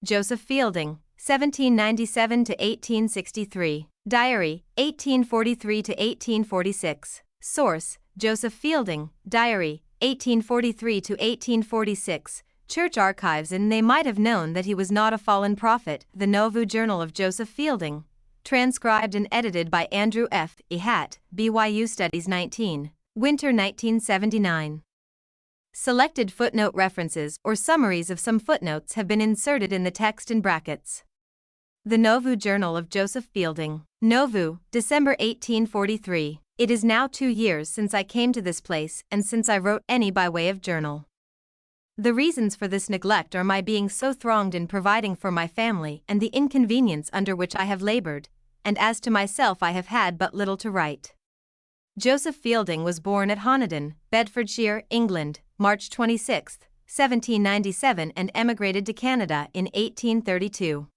Joseph Fielding, 1797 to 1863. Diary, 1843 to 1846. Source, Joseph Fielding, Diary, 1843 to 1846. Church Archives. And they might have known that he was not a fallen prophet. The Nauvoo Journal of Joseph Fielding. Transcribed and edited by Andrew F. E. Hatt, BYU Studies 19. Winter 1979. Selected footnote references or summaries of some footnotes have been inserted in the text in brackets. The Nauvoo Journal of Joseph Fielding. Nauvoo, December 1843. It is now 2 years since I came to this place and since I wrote any by way of journal. The reasons for this neglect are my being so thronged in providing for my family and the inconvenience under which I have labored, and as to myself I have had but little to write. Joseph Fielding was born at Honiton, Bedfordshire, England, March 26, 1797 and emigrated to Canada in 1832.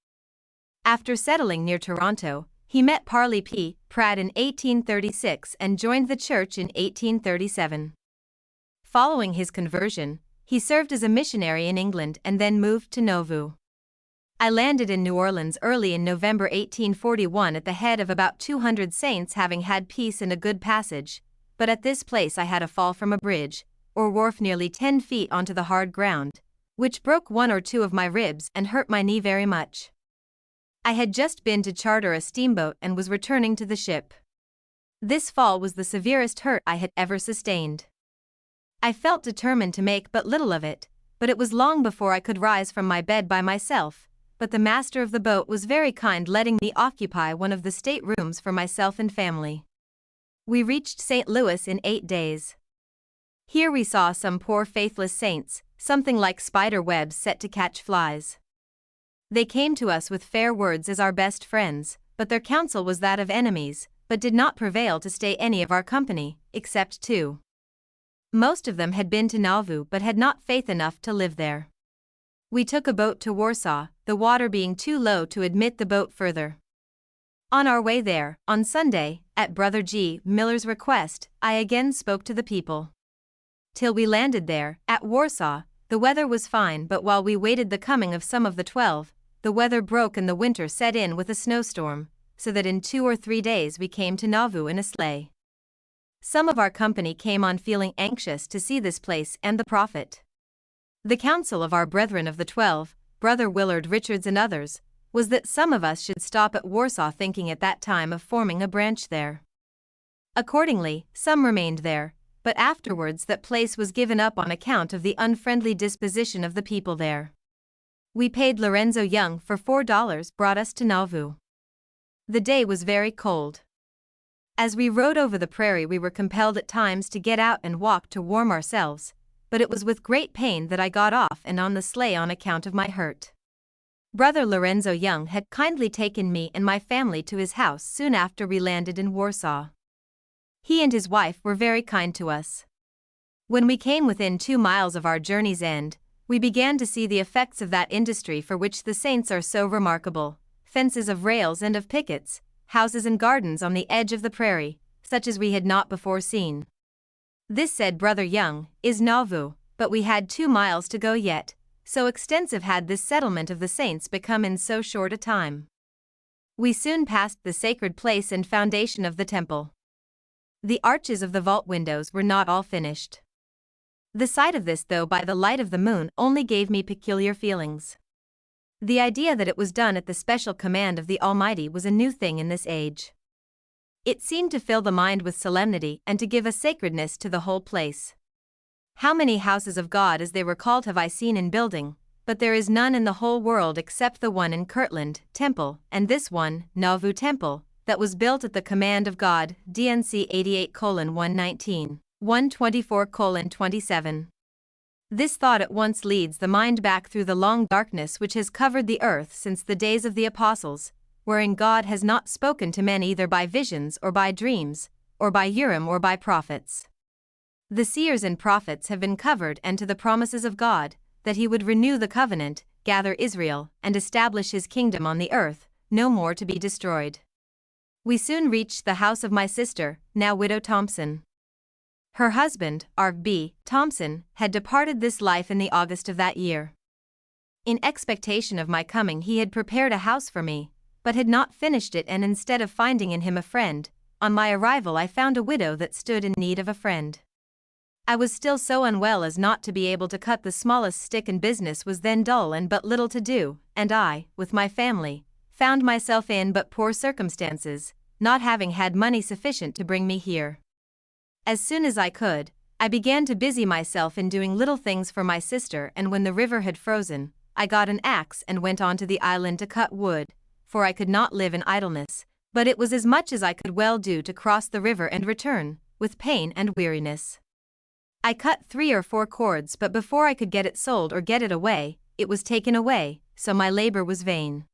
After settling near Toronto, he met Parley P. Pratt in 1836 and joined the church in 1837. Following his conversion, he served as a missionary in England and then moved to Nauvoo. I landed in New Orleans early in November 1841 at the head of about 200 saints, having had peace and a good passage, but at this place I had a fall from a bridge, or wharf nearly 10 feet onto the hard ground, which broke 1 or 2 of my ribs and hurt my knee very much. I had just been to charter a steamboat and was returning to the ship. This fall was the severest hurt I had ever sustained. I felt determined to make but little of it, but it was long before I could rise from my bed by myself, but the master of the boat was very kind, letting me occupy one of the staterooms for myself and family. We reached St. Louis in 8 days. Here we saw some poor faithless saints, something like spider webs set to catch flies. They came to us with fair words as our best friends, but their counsel was that of enemies, but did not prevail to stay any of our company, except 2. Most of them had been to Nauvoo but had not faith enough to live there. We took a boat to Warsaw, the water being too low to admit the boat further. On our way there, on Sunday, at Brother G. Miller's request, I again spoke to the people. Till we landed there, at Warsaw, the weather was fine, but while we waited the coming of some of the 12, the weather broke and the winter set in with a snowstorm, so that in 2 or 3 days we came to Nauvoo in a sleigh. Some of our company came on feeling anxious to see this place and the prophet. The counsel of our brethren of the 12, Brother Willard Richards and others, was that some of us should stop at Warsaw, thinking at that time of forming a branch there. Accordingly, some remained there, but afterwards that place was given up on account of the unfriendly disposition of the people there. We paid Lorenzo Young for $4, brought us to Nauvoo. The day was very cold. As we rode over the prairie we were compelled at times to get out and walk to warm ourselves, but it was with great pain that I got off and on the sleigh on account of my hurt. Brother Lorenzo Young had kindly taken me and my family to his house soon after we landed in Warsaw. He and his wife were very kind to us. When we came within 2 miles of our journey's end, we began to see the effects of that industry for which the saints are so remarkable: fences of rails and of pickets, houses and gardens on the edge of the prairie, such as we had not before seen. This, said Brother Young, is Nauvoo, but we had 2 miles to go yet, so extensive had this settlement of the saints become in so short a time. We soon passed the sacred place and foundation of the temple. The arches of the vault windows were not all finished. The sight of this, though by the light of the moon, only gave me peculiar feelings. The idea that it was done at the special command of the Almighty was a new thing in this age. It seemed to fill the mind with solemnity and to give a sacredness to the whole place. How many houses of God, as they were called, have I seen in building, but there is none in the whole world except the one in Kirtland Temple, and this one, Nauvoo Temple, that was built at the command of God, DNC 88:119, 124:27. This thought at once leads the mind back through the long darkness which has covered the earth since the days of the apostles, wherein God has not spoken to men either by visions or by dreams, or by Urim or by prophets. The seers and prophets have been covered, and to the promises of God, that he would renew the covenant, gather Israel, and establish his kingdom on the earth, no more to be destroyed. We soon reached the house of my sister, now widow Thompson. Her husband, R. B. Thompson, had departed this life in the August of that year. In expectation of my coming, he had prepared a house for me, but had not finished it, and instead of finding in him a friend, on my arrival I found a widow that stood in need of a friend. I was still so unwell as not to be able to cut the smallest stick, and business was then dull and but little to do, and I, with my family, found myself in but poor circumstances, not having had money sufficient to bring me here. As soon as I could, I began to busy myself in doing little things for my sister, and when the river had frozen, I got an axe and went on to the island to cut wood, for I could not live in idleness, but it was as much as I could well do to cross the river and return, with pain and weariness. I cut 3 or 4 cords, but before I could get it sold or get it away, it was taken away, so my labor was vain.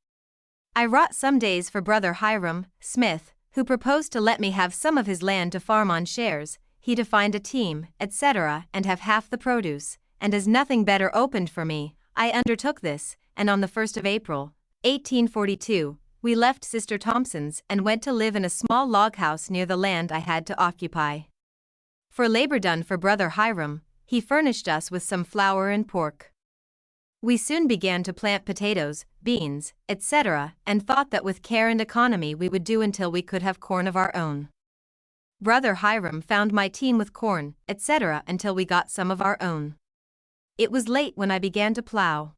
I wrought some days for Brother Hiram, Smith, who proposed to let me have some of his land to farm on shares, he to find a team, etc., and have half the produce, and as nothing better opened for me, I undertook this, and on the 1st of April, 1842, we left Sister Thompson's and went to live in a small log house near the land I had to occupy. For labor done for Brother Hiram, he furnished us with some flour and pork. We soon began to plant potatoes, beans, etc., and thought that with care and economy we would do until we could have corn of our own. Brother Hiram found my team with corn, etc., until we got some of our own. It was late when I began to plow.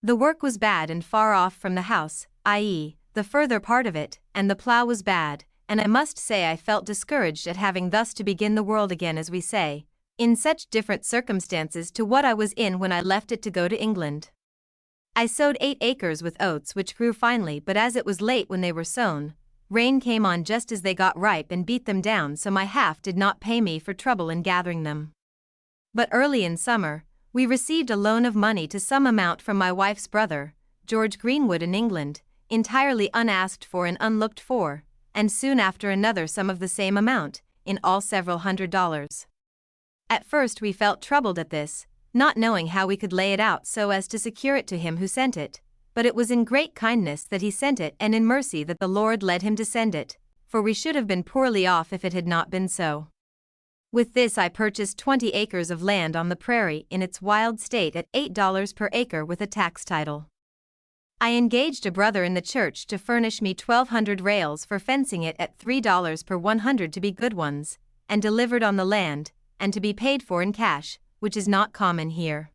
The work was bad and far off from the house, i.e., the further part of it, and the plow was bad, and I must say I felt discouraged at having thus to begin the world again, as we say, in such different circumstances to what I was in when I left it to go to England. I sowed 8 acres with oats which grew finely, but as it was late when they were sown, rain came on just as they got ripe and beat them down, so my half did not pay me for trouble in gathering them. But early in summer, we received a loan of money to some amount from my wife's brother, George Greenwood in England, entirely unasked for and unlooked for, and soon after another sum of the same amount, in all several $100s. At first we felt troubled at this, not knowing how we could lay it out so as to secure it to him who sent it, but it was in great kindness that he sent it, and in mercy that the Lord led him to send it, for we should have been poorly off if it had not been so. With this I purchased 20 acres of land on the prairie in its wild state at $8 per acre with a tax title. I engaged a brother in the church to furnish me 1,200 rails for fencing it at $3 per 100 to be good ones, and delivered on the land, and to be paid for in cash, which is not common here.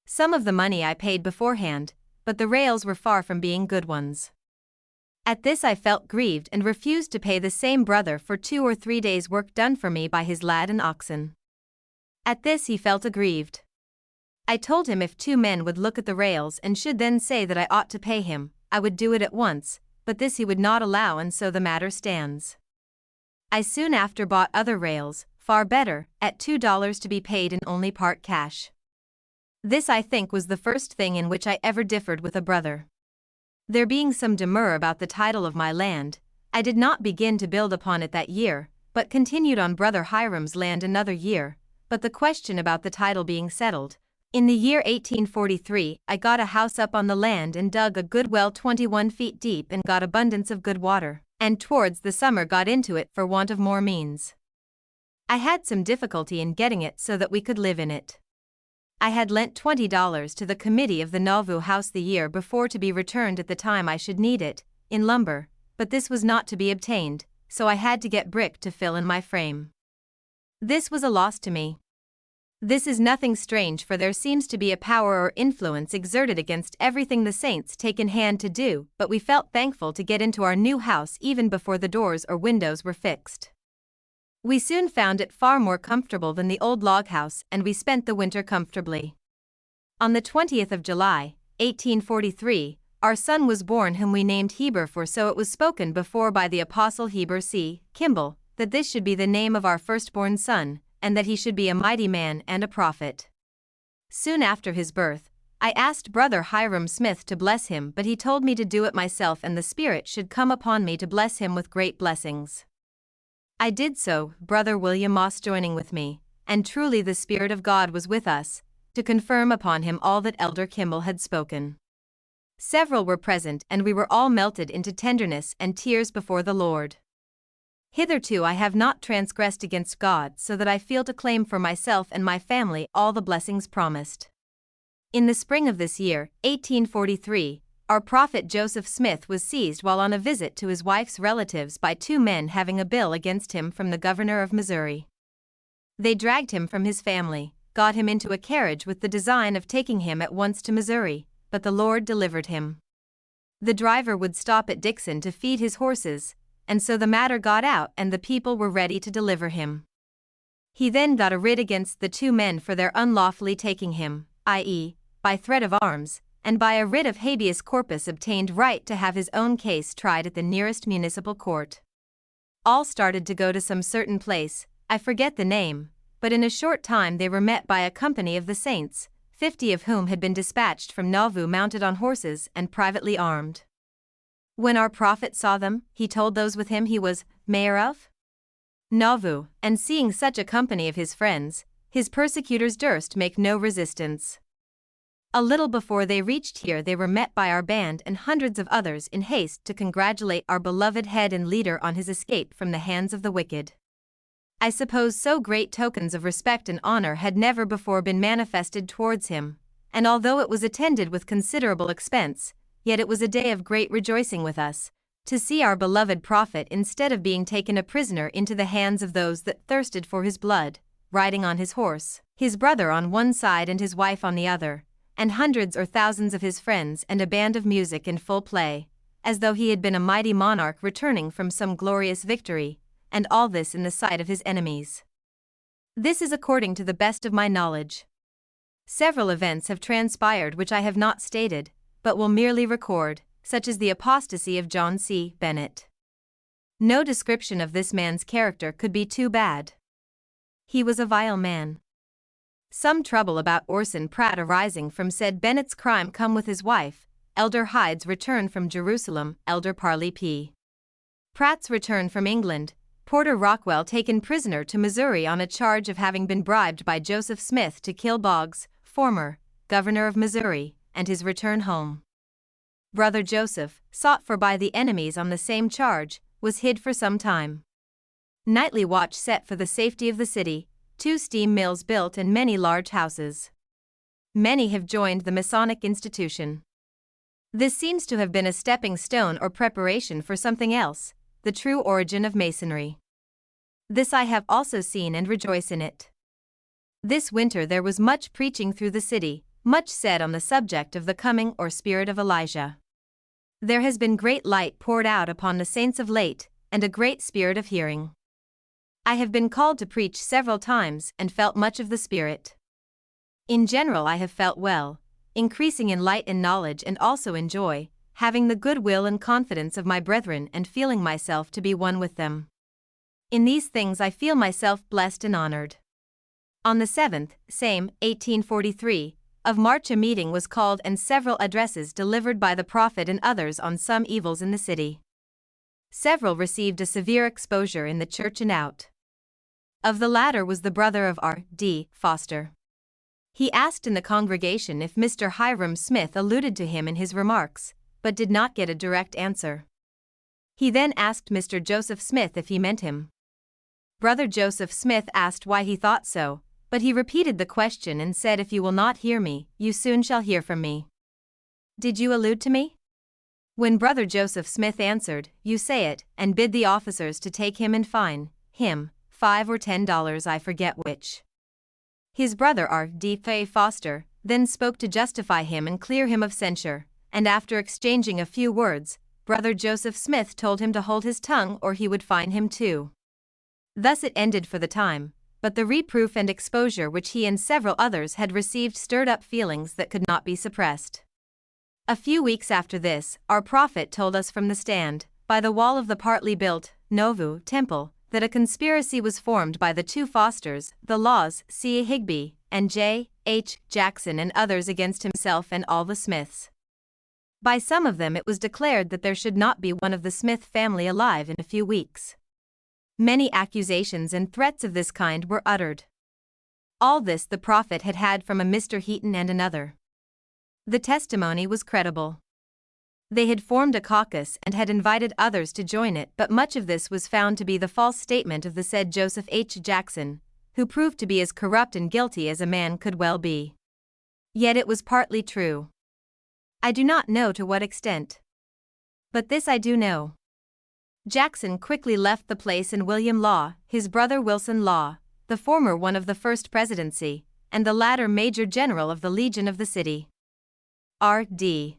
Some of the money I paid beforehand, but the rails were far from being good ones. At this I felt grieved and refused to pay the same brother for 2 or 3 days' work done for me by his lad and oxen. At this he felt aggrieved. I told him if 2 men would look at the rails and should then say that I ought to pay him, I would do it at once, but this he would not allow, and so the matter stands. I soon after bought other rails, far better, at $2 to be paid in only part cash. This I think was the first thing in which I ever differed with a brother. There being some demur about the title of my land, I did not begin to build upon it that year, but continued on Brother Hiram's land another year, but the question about the title being settled, in the year 1843 I got a house up on the land and dug a good well 21 feet deep and got abundance of good water, and towards the summer got into it for want of more means. I had some difficulty in getting it so that we could live in it. I had lent $20 to the committee of the Nauvoo house the year before to be returned at the time I should need it, in lumber, but this was not to be obtained, so I had to get brick to fill in my frame. This was a loss to me. This is nothing strange, for there seems to be a power or influence exerted against everything the saints take in hand to do, but we felt thankful to get into our new house even before the doors or windows were fixed. We soon found it far more comfortable than the old log house, and we spent the winter comfortably. On the 20th of July, 1843, our son was born, whom we named Heber, for so it was spoken before by the apostle Heber C. Kimball, that this should be the name of our firstborn son, and that he should be a mighty man and a prophet. Soon after his birth, I asked Brother Hiram Smith to bless him, but he told me to do it myself, and the Spirit should come upon me to bless him with great blessings. I did so, Brother William Moss joining with me, and truly the Spirit of God was with us, to confirm upon him all that Elder Kimball had spoken. Several were present, and we were all melted into tenderness and tears before the Lord. Hitherto I have not transgressed against God, so that I feel to claim for myself and my family all the blessings promised. In the spring of this year, 1843, our prophet Joseph Smith was seized while on a visit to his wife's relatives by two men having a bill against him from the governor of Missouri. They dragged him from his family, got him into a carriage with the design of taking him at once to Missouri, but the Lord delivered him. The driver would stop at Dixon to feed his horses, and so the matter got out and the people were ready to deliver him. He then got a writ against the two men for their unlawfully taking him, i.e., by threat of arms, and by a writ of habeas corpus obtained right to have his own case tried at the nearest municipal court. All started to go to some certain place, I forget the name, but in a short time they were met by a company of the saints, 50 of whom had been dispatched from Nauvoo mounted on horses and privately armed. When our prophet saw them, he told those with him he was mayor of Nauvoo, and seeing such a company of his friends, his persecutors durst make no resistance. A little before they reached here they were met by our band and hundreds of others in haste to congratulate our beloved head and leader on his escape from the hands of the wicked. I suppose so great tokens of respect and honor had never before been manifested towards him, and although it was attended with considerable expense, yet it was a day of great rejoicing with us, to see our beloved prophet instead of being taken a prisoner into the hands of those that thirsted for his blood, riding on his horse, his brother on one side and his wife on the other, and hundreds or thousands of his friends and a band of music in full play, as though he had been a mighty monarch returning from some glorious victory, and all this in the sight of his enemies. This is according to the best of my knowledge. Several events have transpired which I have not stated, but will merely record, such as the apostasy of John C. Bennett. No description of this man's character could be too bad. He was a vile man. Some trouble about Orson Pratt arising from said Bennett's crime come with his wife, Elder Hyde's return from Jerusalem, Elder Parley P. Pratt's return from England, Porter Rockwell taken prisoner to Missouri on a charge of having been bribed by Joseph Smith to kill Boggs, former governor of Missouri, and his return home. Brother Joseph, sought for by the enemies on the same charge, was hid for some time. Nightly watch set for the safety of the city, 2 steam mills built and many large houses. Many have joined the Masonic institution. This seems to have been a stepping stone or preparation for something else, the true origin of Masonry. This I have also seen and rejoice in it. This winter there was much preaching through the city, much said on the subject of the coming or spirit of Elijah. There has been great light poured out upon the saints of late, and a great spirit of hearing. I have been called to preach several times and felt much of the Spirit. In general I have felt well, increasing in light and knowledge and also in joy, having the good will and confidence of my brethren and feeling myself to be one with them. In these things I feel myself blessed and honored. On the 7th, same, 1843, of March a meeting was called and several addresses delivered by the prophet and others on some evils in the city. Several received a severe exposure in the church and out. Of the latter was the brother of R. D. Foster. He asked in the congregation if Mr. Hiram Smith alluded to him in his remarks, but did not get a direct answer. He then asked Mr. Joseph Smith if he meant him. Brother Joseph Smith asked why he thought so, but he repeated the question and said, "If you will not hear me, you soon shall hear from me. Did you allude to me?" When Brother Joseph Smith answered, "You say it," and bid the officers to take him and fine him $5 or $10, I forget which. His brother R. D. Foster then spoke to justify him and clear him of censure, and after exchanging a few words, Brother Joseph Smith told him to hold his tongue or he would fine him too. Thus it ended for the time, but the reproof and exposure which he and several others had received stirred up feelings that could not be suppressed. A few weeks after this, our prophet told us from the stand, by the wall of the partly built Nauvoo temple, that a conspiracy was formed by the two Fosters, the Laws C. Higbee, and J. H. Jackson and others against himself and all the Smiths. By some of them it was declared that there should not be one of the Smith family alive in a few weeks. Many accusations and threats of this kind were uttered. All this the prophet had had from a Mr. Heaton and another. The testimony was credible. They had formed a caucus and had invited others to join it, but much of this was found to be the false statement of the said Joseph H. Jackson, who proved to be as corrupt and guilty as a man could well be. Yet it was partly true. I do not know to what extent. But this I do know. Jackson quickly left the place, and William Law, his brother Wilson Law, the former one of the first presidency, and the latter Major General of the Legion of the city. R.D.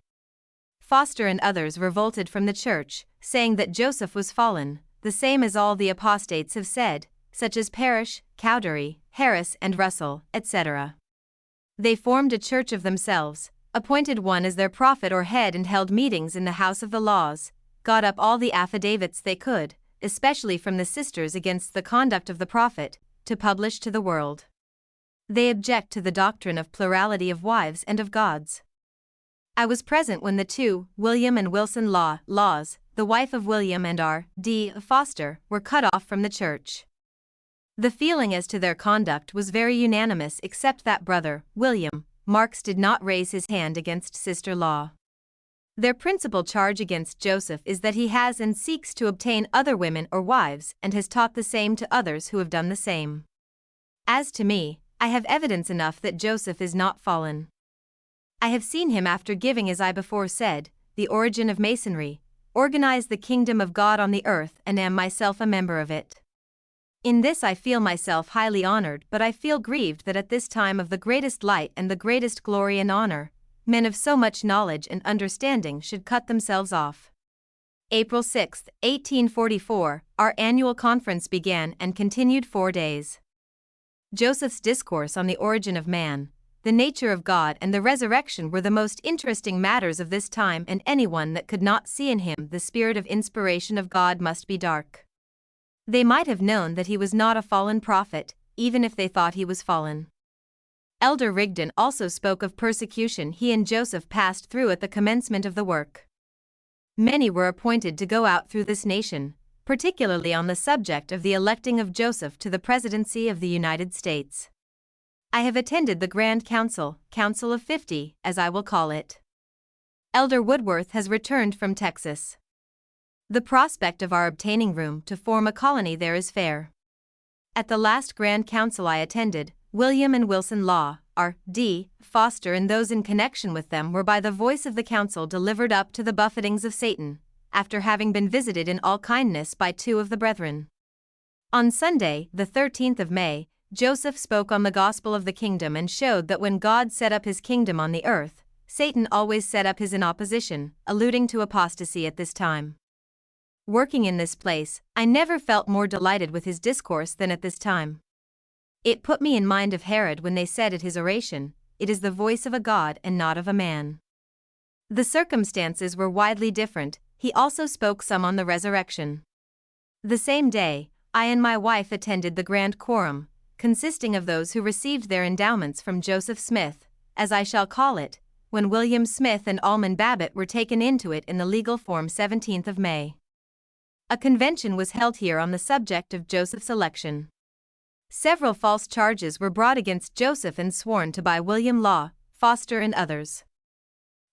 Foster and others revolted from the church, saying that Joseph was fallen, the same as all the apostates have said, such as Parrish, Cowdery, Harris and Russell, etc. They formed a church of themselves, appointed one as their prophet or head, and held meetings in the House of the Laws, got up all the affidavits they could, especially from the sisters against the conduct of the prophet, to publish to the world. They object to the doctrine of plurality of wives and of gods. I was present when the two, William and Wilson Laws, the wife of William and R.D. Foster, were cut off from the church. The feeling as to their conduct was very unanimous, except that brother, William Marks, did not raise his hand against Sister Law. Their principal charge against Joseph is that he has and seeks to obtain other women or wives, and has taught the same to others who have done the same. As to me, I have evidence enough that Joseph is not fallen. I have seen him, after giving, as I before said, the origin of Masonry, organize the kingdom of God on the earth, and am myself a member of it. In this I feel myself highly honored, but I feel grieved that at this time of the greatest light and the greatest glory and honor, men of so much knowledge and understanding should cut themselves off. April 6, 1844, our annual conference began and continued 4 days. Joseph's discourse on the origin of man, the nature of God and the resurrection were the most interesting matters of this time, and anyone that could not see in him the spirit of inspiration of God must be dark. They might have known that he was not a fallen prophet, even if they thought he was fallen. Elder Rigdon also spoke of persecution he and Joseph passed through at the commencement of the work. Many were appointed to go out through this nation, particularly on the subject of the electing of Joseph to the presidency of the United States. I have attended the Grand Council, Council of 50, as I will call it. Elder Woodworth has returned from Texas. The prospect of our obtaining room to form a colony there is fair. At the last Grand Council I attended, William and Wilson Law, R.D. Foster, and those in connection with them were by the voice of the council delivered up to the buffetings of Satan, after having been visited in all kindness by 2 of the brethren. On Sunday, the 13th of May, Joseph spoke on the gospel of the kingdom and showed that when God set up his kingdom on the earth, Satan always set up his in opposition, alluding to apostasy at this time. Working in this place, I never felt more delighted with his discourse than at this time. It put me in mind of Herod when they said at his oration, "It is the voice of a God and not of a man." The circumstances were widely different. He also spoke some on the resurrection. The same day, I and my wife attended the Grand Quorum, consisting of those who received their endowments from Joseph Smith, as I shall call it, when William Smith and Almon Babbitt were taken into it in the legal form 17th of May. A convention was held here on the subject of Joseph's election. Several false charges were brought against Joseph and sworn to by William Law, Foster and others.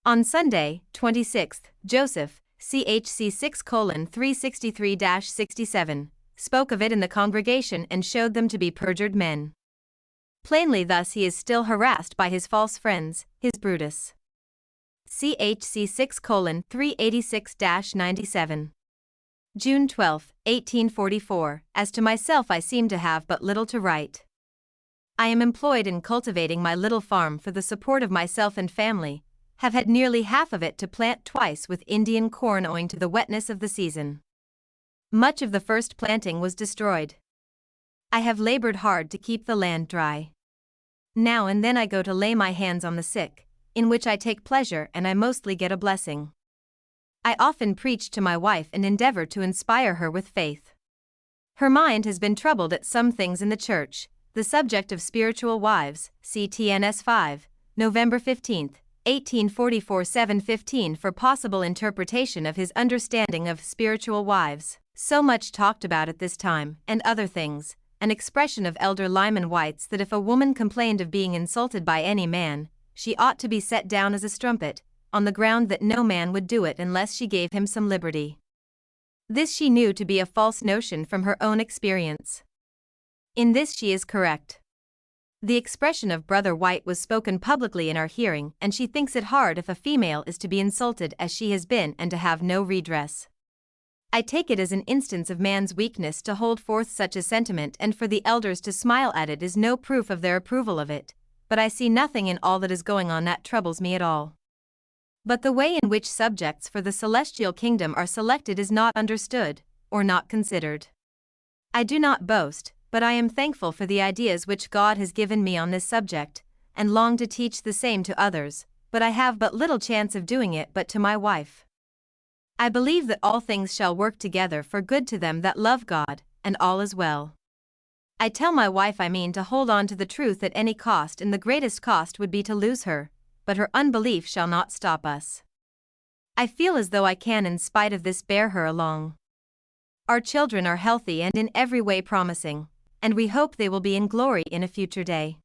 On Sunday, 26th, Joseph, CHC 6:363-67, spoke of it in the congregation and showed them to be perjured men. Plainly thus he is still harassed by his false friends, his Brutus. CHC 6:386-97. June 12, 1844, as to myself I seem to have but little to write. I am employed in cultivating my little farm for the support of myself and family, have had nearly half of it to plant twice with Indian corn owing to the wetness of the season. Much of the first planting was destroyed. I have labored hard to keep the land dry. Now and then I go to lay my hands on the sick, in which I take pleasure and I mostly get a blessing. I often preach to my wife and endeavor to inspire her with faith. Her mind has been troubled at some things in the church, the subject of spiritual wives, CTNS 5, November 15, 1844 7:15 for possible interpretation of his understanding of spiritual wives, so much talked about at this time, and other things, an expression of Elder Lyman White's that if a woman complained of being insulted by any man, she ought to be set down as a strumpet, on the ground that no man would do it unless she gave him some liberty. This she knew to be a false notion from her own experience. In this she is correct. The expression of Brother White was spoken publicly in our hearing, and she thinks it hard if a female is to be insulted as she has been and to have no redress. I take it as an instance of man's weakness to hold forth such a sentiment, and for the elders to smile at it is no proof of their approval of it, but I see nothing in all that is going on that troubles me at all. But the way in which subjects for the celestial kingdom are selected is not understood, or not considered. I do not boast, but I am thankful for the ideas which God has given me on this subject, and long to teach the same to others, but I have but little chance of doing it but to my wife. I believe that all things shall work together for good to them that love God, and all is well. I tell my wife I mean to hold on to the truth at any cost, and the greatest cost would be to lose her, but her unbelief shall not stop us. I feel as though I can in spite of this bear her along. Our children are healthy and in every way promising, and we hope they will be in glory in a future day.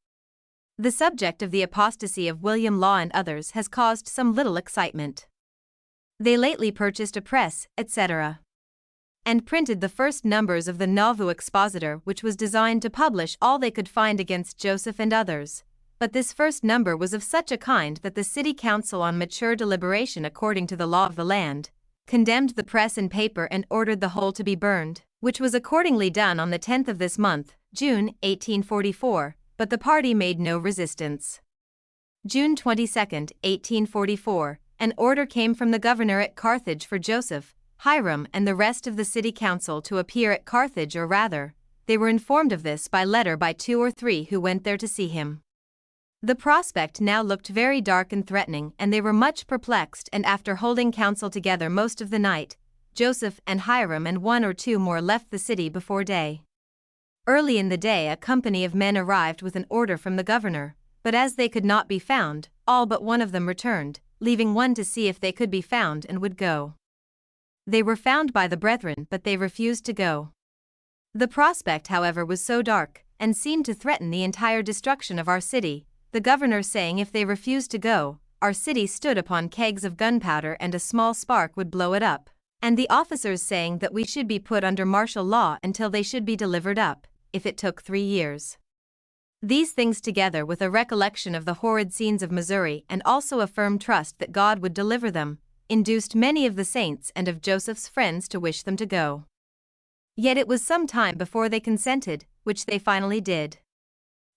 The subject of the apostasy of William Law and others has caused some little excitement. They lately purchased a press, etc., and printed the first numbers of the Nauvoo Expositor, which was designed to publish all they could find against Joseph and others. But this first number was of such a kind that the city council, on mature deliberation according to the law of the land, condemned the press and paper and ordered the whole to be burned, which was accordingly done on the 10th of this month, June 1844, but the party made no resistance. June 22, 1844, an order came from the governor at Carthage for Joseph, Hiram, and the rest of the city council to appear at Carthage, or rather, they were informed of this by letter by 2 or 3 who went there to see him. The prospect now looked very dark and threatening, and they were much perplexed, and after holding council together most of the night, Joseph and Hiram and 1 or 2 more left the city before day. Early in the day a company of men arrived with an order from the governor, but as they could not be found, all but 1 of them returned, leaving 1 to see if they could be found and would go. They were found by the brethren, but they refused to go. The prospect, however, was so dark, and seemed to threaten the entire destruction of our city, the governor saying if they refused to go, our city stood upon kegs of gunpowder and a small spark would blow it up, and the officers saying that we should be put under martial law until they should be delivered up, if it took 3 years. These things, together with a recollection of the horrid scenes of Missouri and also a firm trust that God would deliver them, induced many of the saints and of Joseph's friends to wish them to go. Yet it was some time before they consented, which they finally did.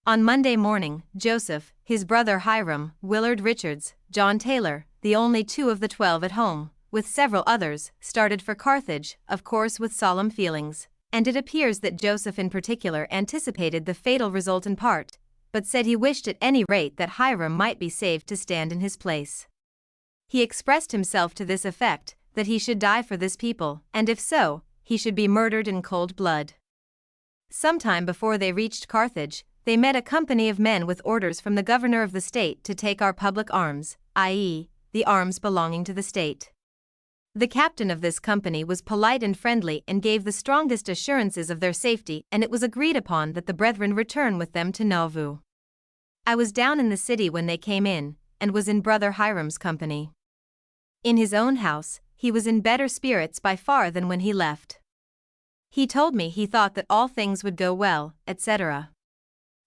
On Monday morning, Joseph, his brother Hiram, Willard Richards, John Taylor, the only 2 of the 12 at home, with several others, started for Carthage, of course with solemn feelings, and it appears that Joseph in particular anticipated the fatal result in part, but said he wished at any rate that Hiram might be saved to stand in his place. He expressed himself to this effect, that he should die for this people, and if so, he should be murdered in cold blood. Some time before they reached Carthage, they met a company of men with orders from the governor of the state to take our public arms, i.e., the arms belonging to the state. The captain of this company was polite and friendly and gave the strongest assurances of their safety, and it was agreed upon that the brethren return with them to Nauvoo. I was down in the city when they came in, and was in Brother Hiram's company. In his own house, he was in better spirits by far than when he left. He told me he thought that all things would go well, etc.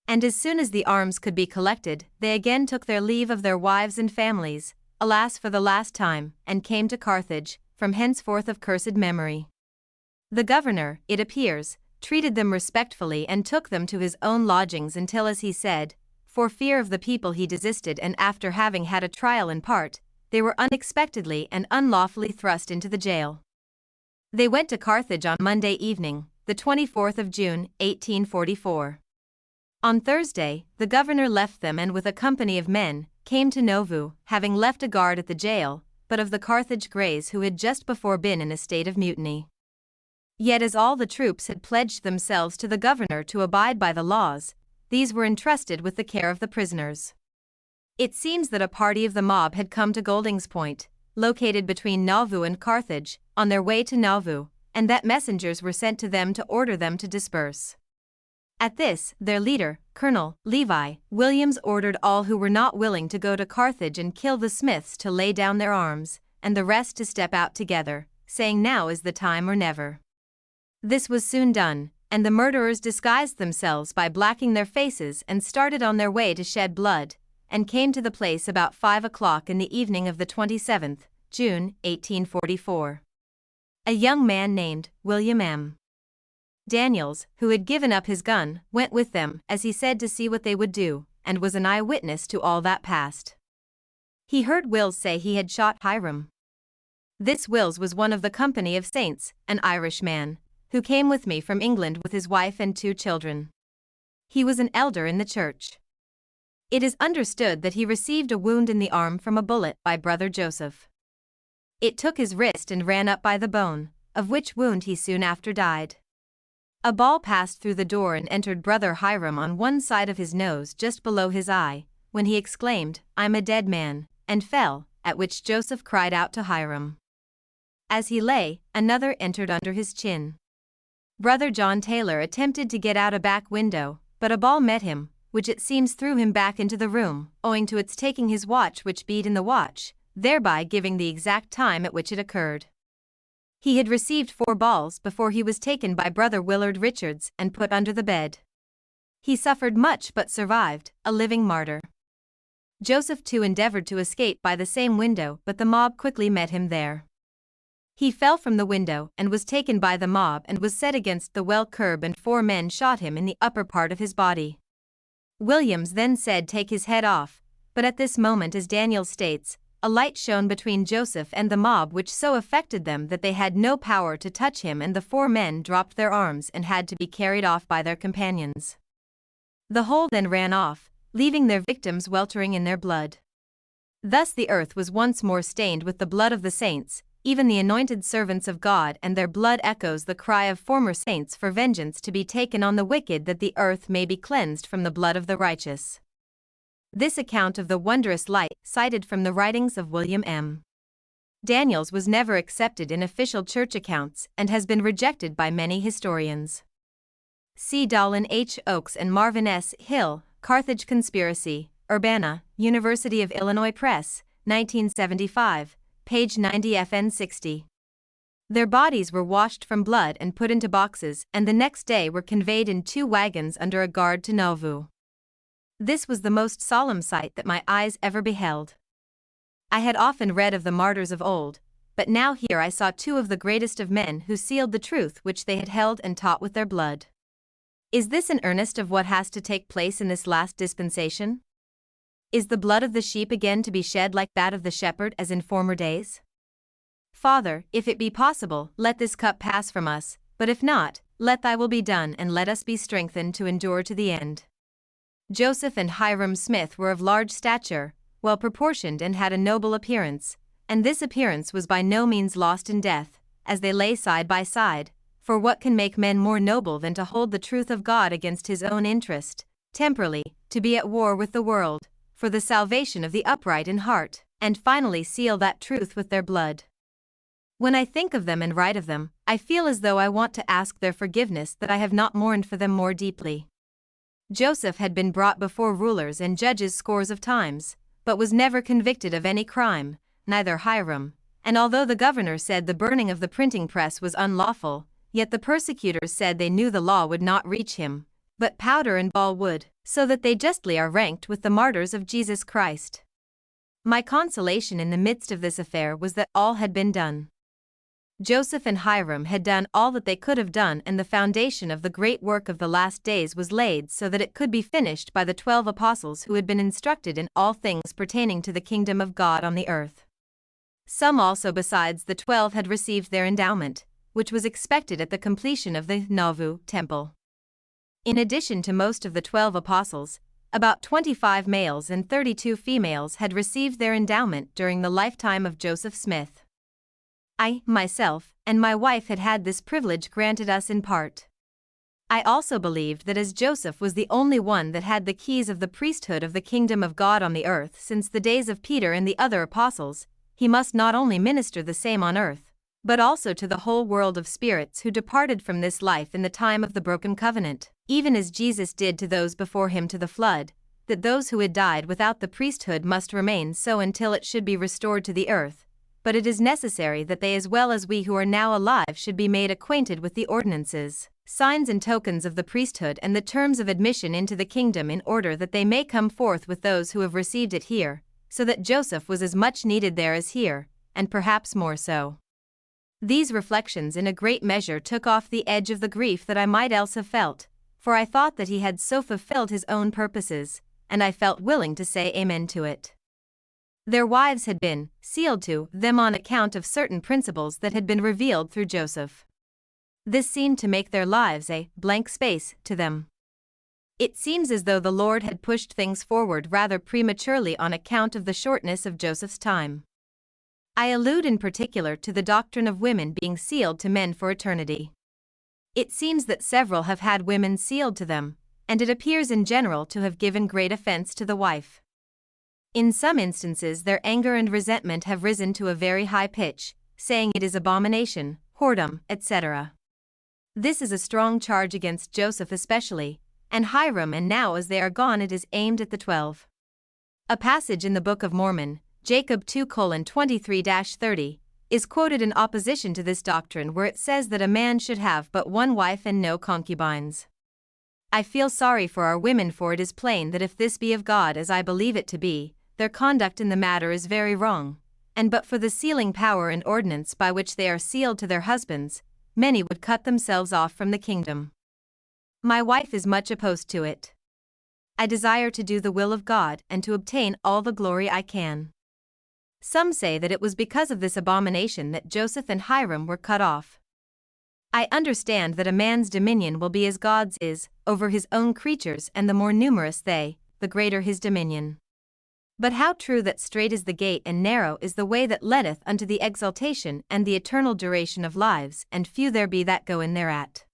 And as soon as the arms could be collected, they again took their leave of their wives and families, alas for the last time, and came to Carthage, from henceforth of cursed memory. The governor, it appears, treated them respectfully and took them to his own lodgings until, as he said, for fear of the people he desisted, and after having had a trial in part, they were unexpectedly and unlawfully thrust into the jail. They went to Carthage on Monday evening, the 24th of June, 1844. On Thursday, the governor left them and with a company of men, came to Nauvoo, having left a guard at the jail, but of the Carthage Greys who had just before been in a state of mutiny. Yet as all the troops had pledged themselves to the governor to abide by the laws, these were entrusted with the care of the prisoners. It seems that a party of the mob had come to Golding's Point, located between Nauvoo and Carthage, on their way to Nauvoo, and that messengers were sent to them to order them to disperse. At this, their leader, Colonel Levi Williams, ordered all who were not willing to go to Carthage and kill the Smiths to lay down their arms, and the rest to step out together, saying now is the time or never. This was soon done, and the murderers disguised themselves by blacking their faces and started on their way to shed blood, and came to the place about 5 o'clock in the evening of the 27th, June, 1844. A young man named William M. Daniels, who had given up his gun, went with them, as he said, to see what they would do, and was an eyewitness to all that passed. He heard Wills say he had shot Hiram. This Wills was one of the company of saints, an Irish man, who came with me from England with his wife and 2 children. He was an elder in the church. It is understood that he received a wound in the arm from a bullet by Brother Joseph. It took his wrist and ran up by the bone, of which wound he soon after died. A ball passed through the door and entered Brother Hiram on one side of his nose just below his eye, when he exclaimed, "I'm a dead man," and fell, at which Joseph cried out to Hiram. As he lay, another entered under his chin. Brother John Taylor attempted to get out a back window, but a ball met him, which it seems threw him back into the room, owing to its taking his watch, which beat in the watch, thereby giving the exact time at which it occurred. He had received 4 balls before he was taken by Brother Willard Richards and put under the bed. He suffered much but survived, a living martyr. Joseph too endeavored to escape by the same window, but the mob quickly met him there. He fell from the window and was taken by the mob and was set against the well curb, and 4 men shot him in the upper part of his body. Williams then said, "Take his head off," but at this moment, as Daniel states, a light shone between Joseph and the mob, which so affected them that they had no power to touch him, and the 4 men dropped their arms and had to be carried off by their companions. The whole then ran off, leaving their victims weltering in their blood. Thus the earth was once more stained with the blood of the saints, even the anointed servants of God, and their blood echoes the cry of former saints for vengeance to be taken on the wicked, that the earth may be cleansed from the blood of the righteous. This account of the wondrous light, cited from the writings of William M. Daniels, was never accepted in official church accounts and has been rejected by many historians. C. Dolan H. Oakes and Marvin S. Hill, Carthage Conspiracy, Urbana, University of Illinois Press, 1975, page 90 FN 60. Their bodies were washed from blood and put into boxes, and the next day were conveyed in 2 wagons under a guard to Nauvoo. This was the most solemn sight that my eyes ever beheld. I had often read of the martyrs of old, but now here I saw 2 of the greatest of men who sealed the truth which they had held and taught with their blood. Is this an earnest of what has to take place in this last dispensation? Is the blood of the sheep again to be shed like that of the shepherd as in former days? Father, if it be possible, let this cup pass from us, but if not, let thy will be done, and let us be strengthened to endure to the end. Joseph and Hiram Smith were of large stature, well proportioned, and had a noble appearance, and this appearance was by no means lost in death, as they lay side by side, for what can make men more noble than to hold the truth of God against his own interest, temporally, to be at war with the world, for the salvation of the upright in heart, and finally seal that truth with their blood. When I think of them and write of them, I feel as though I want to ask their forgiveness that I have not mourned for them more deeply. Joseph had been brought before rulers and judges scores of times, but was never convicted of any crime, neither Hiram, and although the governor said the burning of the printing press was unlawful, yet the persecutors said they knew the law would not reach him, but powder and ball would, so that they justly are ranked with the martyrs of Jesus Christ. My consolation in the midst of this affair was that all had been done. Joseph and Hiram had done all that they could have done, and the foundation of the great work of the last days was laid so that it could be finished by the 12 apostles who had been instructed in all things pertaining to the kingdom of God on the earth. Some also besides the 12 had received their endowment, which was expected at the completion of the Nauvoo temple. In addition to most of the 12 apostles, about 25 males and 32 females had received their endowment during the lifetime of Joseph Smith. I, myself, and my wife had had this privilege granted us in part. I also believed that as Joseph was the only one that had the keys of the priesthood of the kingdom of God on the earth since the days of Peter and the other apostles, he must not only minister the same on earth, but also to the whole world of spirits who departed from this life in the time of the broken covenant, even as Jesus did to those before him to the flood, that those who had died without the priesthood must remain so until it should be restored to the earth. But it is necessary that they as well as we who are now alive should be made acquainted with the ordinances, signs and tokens of the priesthood and the terms of admission into the kingdom, in order that they may come forth with those who have received it here, so that Joseph was as much needed there as here, and perhaps more so. These reflections in a great measure took off the edge of the grief that I might else have felt, for I thought that he had so fulfilled his own purposes, and I felt willing to say amen to it. Their wives had been sealed to them on account of certain principles that had been revealed through Joseph. This seemed to make their lives a blank space to them. It seems as though the Lord had pushed things forward rather prematurely on account of the shortness of Joseph's time. I allude in particular to the doctrine of women being sealed to men for eternity. It seems that several have had women sealed to them, and it appears in general to have given great offense to the wife. In some instances their anger and resentment have risen to a very high pitch, saying it is abomination, whoredom, etc. This is a strong charge against Joseph especially, and Hiram, and now as they are gone it is aimed at the 12. A passage in the Book of Mormon, Jacob 2:23-30, is quoted in opposition to this doctrine, where it says that a man should have but one wife and no concubines. I feel sorry for our women, for it is plain that if this be of God, as I believe it to be, their conduct in the matter is very wrong, and but for the sealing power and ordinance by which they are sealed to their husbands, many would cut themselves off from the kingdom. My wife is much opposed to it. I desire to do the will of God and to obtain all the glory I can. Some say that it was because of this abomination that Joseph and Hiram were cut off. I understand that a man's dominion will be as God's is, over his own creatures, and the more numerous they, the greater his dominion. But how true that strait is the gate and narrow is the way that leadeth unto the exaltation and the eternal duration of lives, and few there be that go in thereat.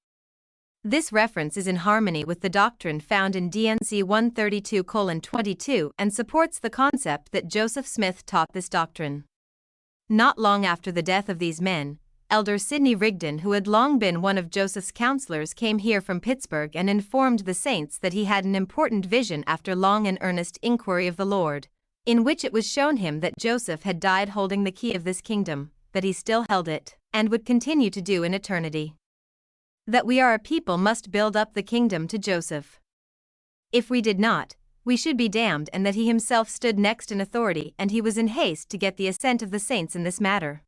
This reference is in harmony with the doctrine found in DNC 132:22 and supports the concept that Joseph Smith taught this doctrine. Not long after the death of these men, Elder Sidney Rigdon, who had long been one of Joseph's counselors, came here from Pittsburgh and informed the saints that he had an important vision after long and earnest inquiry of the Lord, in which it was shown him that Joseph had died holding the key of this kingdom, that he still held it, and would continue to do in eternity. That we are a people must build up the kingdom to Joseph. If we did not, we should be damned, and that he himself stood next in authority, and he was in haste to get the assent of the saints in this matter.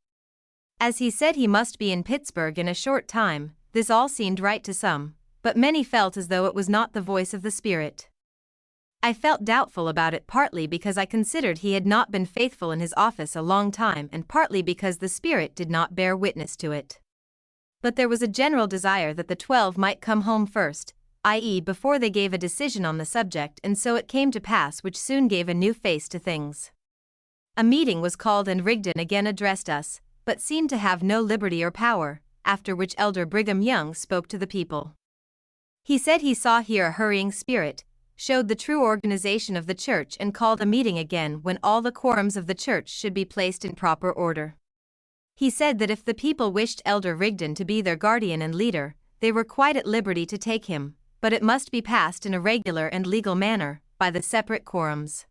As he said he must be in Pittsburgh in a short time, this all seemed right to some, but many felt as though it was not the voice of the Spirit. I felt doubtful about it, partly because I considered he had not been faithful in his office a long time, and partly because the Spirit did not bear witness to it. But there was a general desire that the 12 might come home first, i.e., before they gave a decision on the subject, and so it came to pass, which soon gave a new face to things. A meeting was called, and Rigdon again addressed us, but seemed to have no liberty or power, after which Elder Brigham Young spoke to the people. He said he saw here a hurrying spirit, showed the true organization of the church, and called a meeting again when all the quorums of the church should be placed in proper order. He said that if the people wished Elder Rigdon to be their guardian and leader, they were quite at liberty to take him, but it must be passed in a regular and legal manner, by the separate quorums.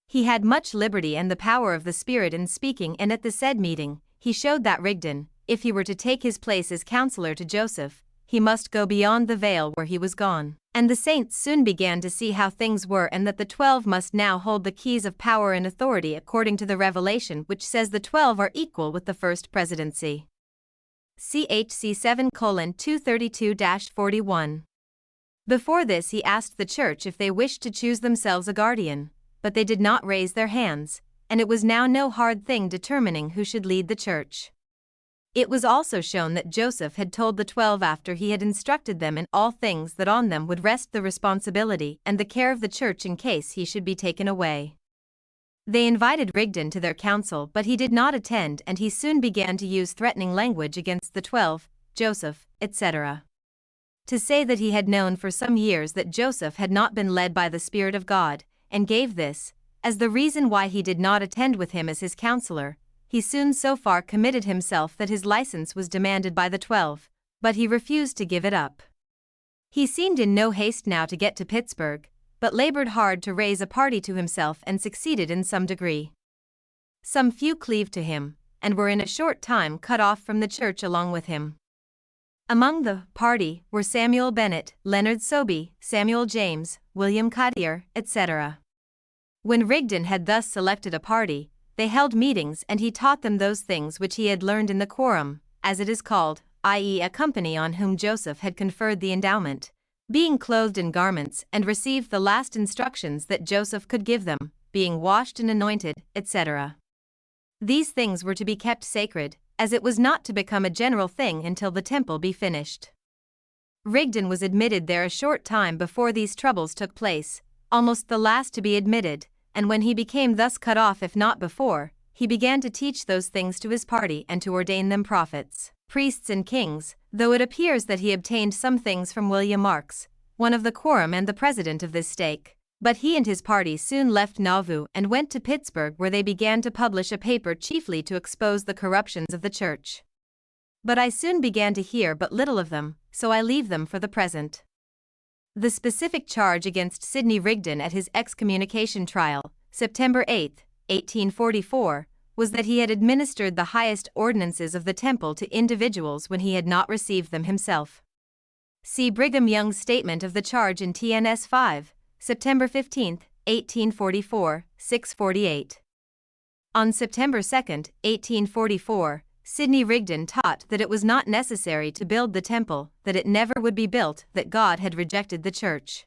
He had much liberty and the power of the Spirit in speaking, and at the said meeting, he showed that Rigdon, if he were to take his place as counselor to Joseph, he must go beyond the veil where he was gone. And the saints soon began to see how things were, and that the 12 must now hold the keys of power and authority according to the revelation, which says the 12 are equal with the first presidency. CHC 7:232-41. Before this he asked the church if they wished to choose themselves a guardian, but they did not raise their hands, and it was now no hard thing determining who should lead the church. It was also shown that Joseph had told the 12 after he had instructed them in all things that on them would rest the responsibility and the care of the church in case he should be taken away. They invited Rigdon to their council, but he did not attend, and he soon began to use threatening language against the 12, Joseph, etc. To say that he had known for some years that Joseph had not been led by the Spirit of God, and gave this as the reason why he did not attend with him as his counselor, he soon so far committed himself that his license was demanded by the 12, but he refused to give it up. He seemed in no haste now to get to Pittsburgh, but labored hard to raise a party to himself and succeeded in some degree. Some few cleaved to him, and were in a short time cut off from the church along with him. Among the party were Samuel Bennett, Leonard Sobey, Samuel James, William Cottier, etc. When Rigdon had thus selected a party, they held meetings and he taught them those things which he had learned in the quorum, as it is called, i.e., a company on whom Joseph had conferred the endowment, being clothed in garments, and received the last instructions that Joseph could give them, being washed and anointed, etc. These things were to be kept sacred, as it was not to become a general thing until the temple be finished. Rigdon was admitted there a short time before these troubles took place, almost the last to be admitted, and when he became thus cut off if not before, he began to teach those things to his party and to ordain them prophets, priests and kings, though it appears that he obtained some things from William Marks, one of the quorum and the president of this stake. But he and his party soon left Nauvoo and went to Pittsburgh, where they began to publish a paper chiefly to expose the corruptions of the church. But I soon began to hear but little of them, so I leave them for the present. The specific charge against Sidney Rigdon at his excommunication trial, September 8, 1844, was that he had administered the highest ordinances of the temple to individuals when he had not received them himself. See Brigham Young's statement of the charge in TNS 5, September 15, 1844, 648. On September 2, 1844, Sidney Rigdon taught that it was not necessary to build the temple, that it never would be built, that God had rejected the church.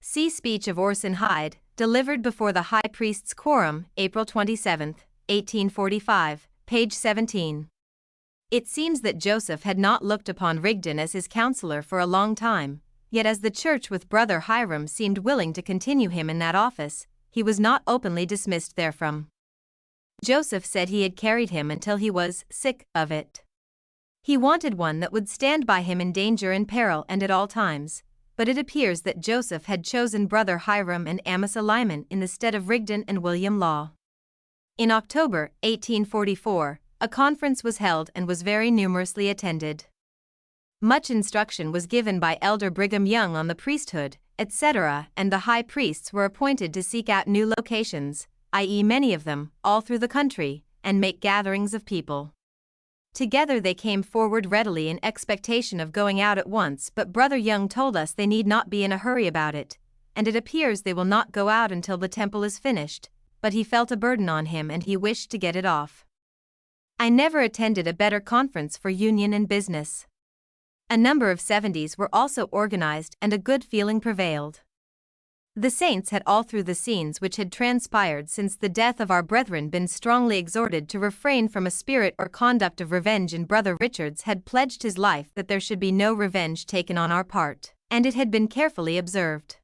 See speech of Orson Hyde, delivered before the High Priest's Quorum, April 27, 1845, page 17. It seems that Joseph had not looked upon Rigdon as his counselor for a long time, yet as the church with Brother Hiram seemed willing to continue him in that office, he was not openly dismissed therefrom. Joseph said he had carried him until he was sick of it. He wanted one that would stand by him in danger and peril and at all times, but it appears that Joseph had chosen Brother Hiram and Amasa Lyman in the stead of Rigdon and William Law. In October 1844, a conference was held and was very numerously attended. Much instruction was given by Elder Brigham Young on the priesthood, etc., and the high priests were appointed to seek out new locations, i.e., many of them, all through the country, and make gatherings of people. Together they came forward readily in expectation of going out at once, but Brother Young told us they need not be in a hurry about it, and it appears they will not go out until the temple is finished, but he felt a burden on him and he wished to get it off. I never attended a better conference for union and business. A number of 70s were also organized and a good feeling prevailed. The saints had all through the scenes which had transpired since the death of our brethren been strongly exhorted to refrain from a spirit or conduct of revenge, and Brother Richards had pledged his life that there should be no revenge taken on our part, and it had been carefully observed.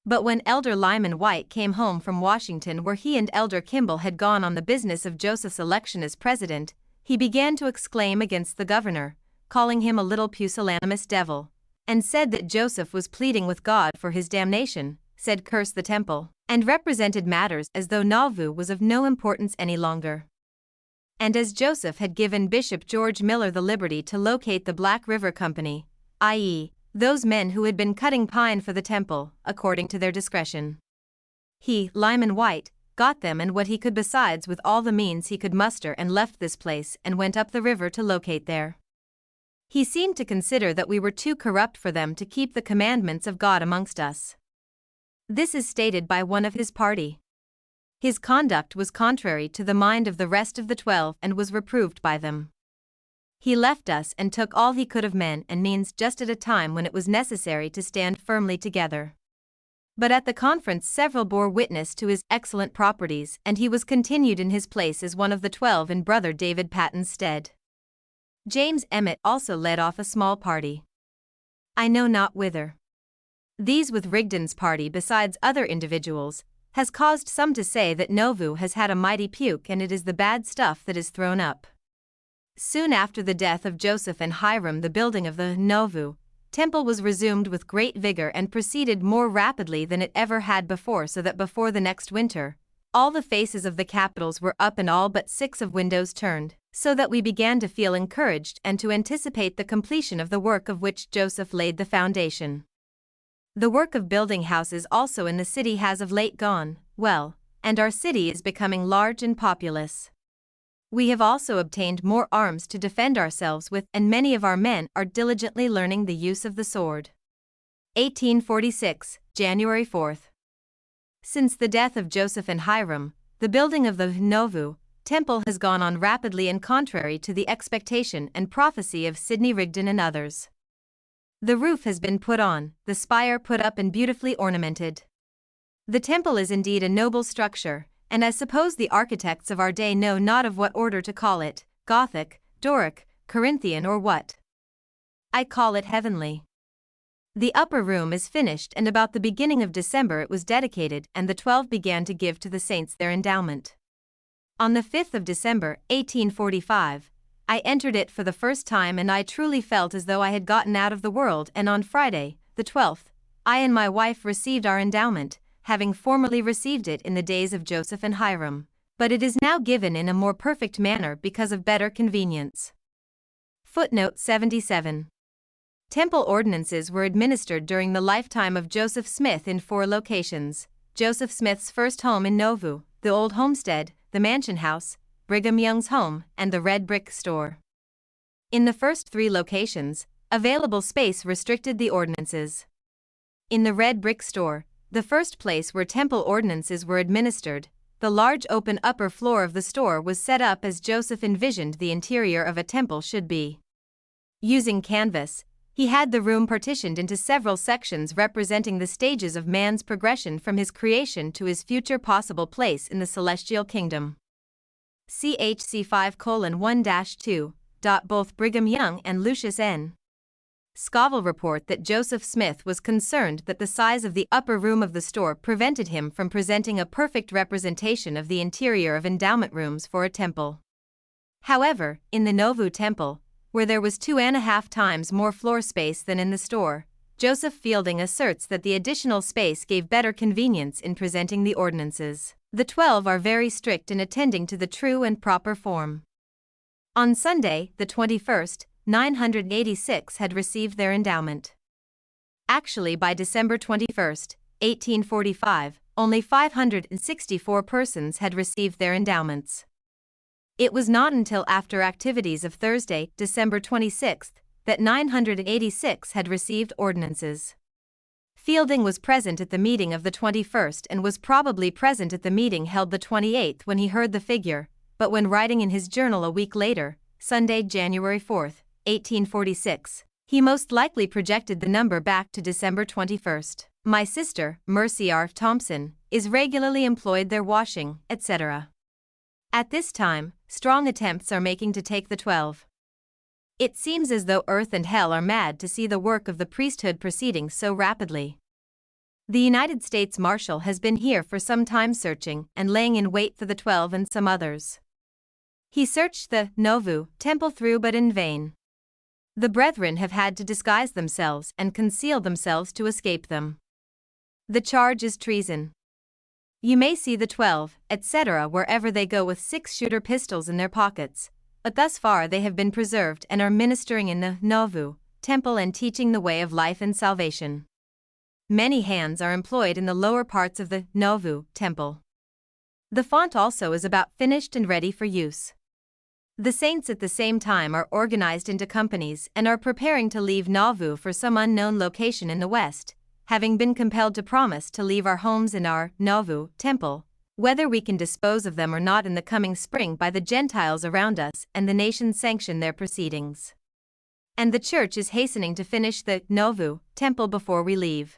But when Elder Lyman White came home from Washington, where he and Elder Kimball had gone on the business of Joseph's election as president, he began to exclaim against the governor, calling him a little pusillanimous devil, and said that Joseph was pleading with God for his damnation, said curse the temple, and represented matters as though Nauvoo was of no importance any longer. And as Joseph had given Bishop George Miller the liberty to locate the Black River Company, i.e., those men who had been cutting pine for the temple, according to their discretion. He, Lyman White, got them and what he could besides with all the means he could muster, and left this place and went up the river to locate there. He seemed to consider that we were too corrupt for them to keep the commandments of God amongst us. This is stated by one of his party. His conduct was contrary to the mind of the rest of the 12 and was reproved by them. He left us and took all he could of men and means just at a time when it was necessary to stand firmly together. But at the conference several bore witness to his excellent properties, and he was continued in his place as one of the 12 in Brother David Patton's stead. James Emmett also led off a small party. I know not whither. These with Rigdon's party besides other individuals, has caused some to say that Nauvoo has had a mighty puke, and it is the bad stuff that is thrown up. Soon after the death of Joseph and Hiram, the building of the Nauvoo temple was resumed with great vigor and proceeded more rapidly than it ever had before, so that before the next winter, all the faces of the capitals were up and all but 6 of windows turned, so that we began to feel encouraged and to anticipate the completion of the work of which Joseph laid the foundation. The work of building houses also in the city has of late gone well, and our city is becoming large and populous. We have also obtained more arms to defend ourselves with, and many of our men are diligently learning the use of the sword. 1846, January 4th. Since the death of Joseph and Hiram, the building of the Nauvoo temple has gone on rapidly and contrary to the expectation and prophecy of Sidney Rigdon and others. The roof has been put on, the spire put up and beautifully ornamented. The temple is indeed a noble structure, and I suppose the architects of our day know not of what order to call it, Gothic, Doric, Corinthian or what. I call it heavenly. The upper room is finished, and about the beginning of December it was dedicated, and the 12 began to give to the saints their endowment. On the 5th of December, 1845, I entered it for the first time, and I truly felt as though I had gotten out of the world, and on Friday, the 12th, I and my wife received our endowment, having formerly received it in the days of Joseph and Hiram, but it is now given in a more perfect manner because of better convenience. Footnote 77. Temple ordinances were administered during the lifetime of Joseph Smith in 4 locations: Joseph Smith's first home in Nauvoo, the Old Homestead, the Mansion House, Brigham Young's home, and the Red Brick Store. In the first 3 locations, available space restricted the ordinances. In the Red Brick Store, the first place where temple ordinances were administered, the large open upper floor of the store was set up as Joseph envisioned the interior of a temple should be. Using canvas, he had the room partitioned into several sections representing the stages of man's progression from his creation to his future possible place in the celestial kingdom. CHC 5:1-2. Both Brigham Young and Lucius N. Scoville report that Joseph Smith was concerned that the size of the upper room of the store prevented him from presenting a perfect representation of the interior of endowment rooms for a temple. However, in the Nauvoo temple, where there was 2.5 times more floor space than in the store, Joseph Fielding asserts that the additional space gave better convenience in presenting the ordinances. The 12 are very strict in attending to the true and proper form. On Sunday, the 21st, 986 had received their endowment. Actually, by December 21, 1845, only 564 persons had received their endowments. It was not until after activities of Thursday, December 26, that 986 had received ordinances. Fielding was present at the meeting of the 21st and was probably present at the meeting held the 28th when he heard the figure, but when writing in his journal a week later, Sunday, January 4, 1846, he most likely projected the number back to December 21. My sister, Mercy R. Thompson, is regularly employed there washing, etc. At this time, strong attempts are making to take the 12. It seems as though earth and hell are mad to see the work of the priesthood proceeding so rapidly. The United States Marshal has been here for some time searching and laying in wait for the 12 and some others. He searched the Nauvoo temple through but in vain. The brethren have had to disguise themselves and conceal themselves to escape them. The charge is treason. You may see the 12, etc. wherever they go with 6-shooter pistols in their pockets, but thus far they have been preserved and are ministering in the Nauvoo temple and teaching the way of life and salvation. Many hands are employed in the lower parts of the Nauvoo temple. The font also is about finished and ready for use. The saints at the same time are organized into companies and are preparing to leave Nauvoo for some unknown location in the west, having been compelled to promise to leave our homes in our Nauvoo temple, whether we can dispose of them or not in the coming spring by the Gentiles around us and the nations sanction their proceedings. And the church is hastening to finish the Nauvoo temple before we leave.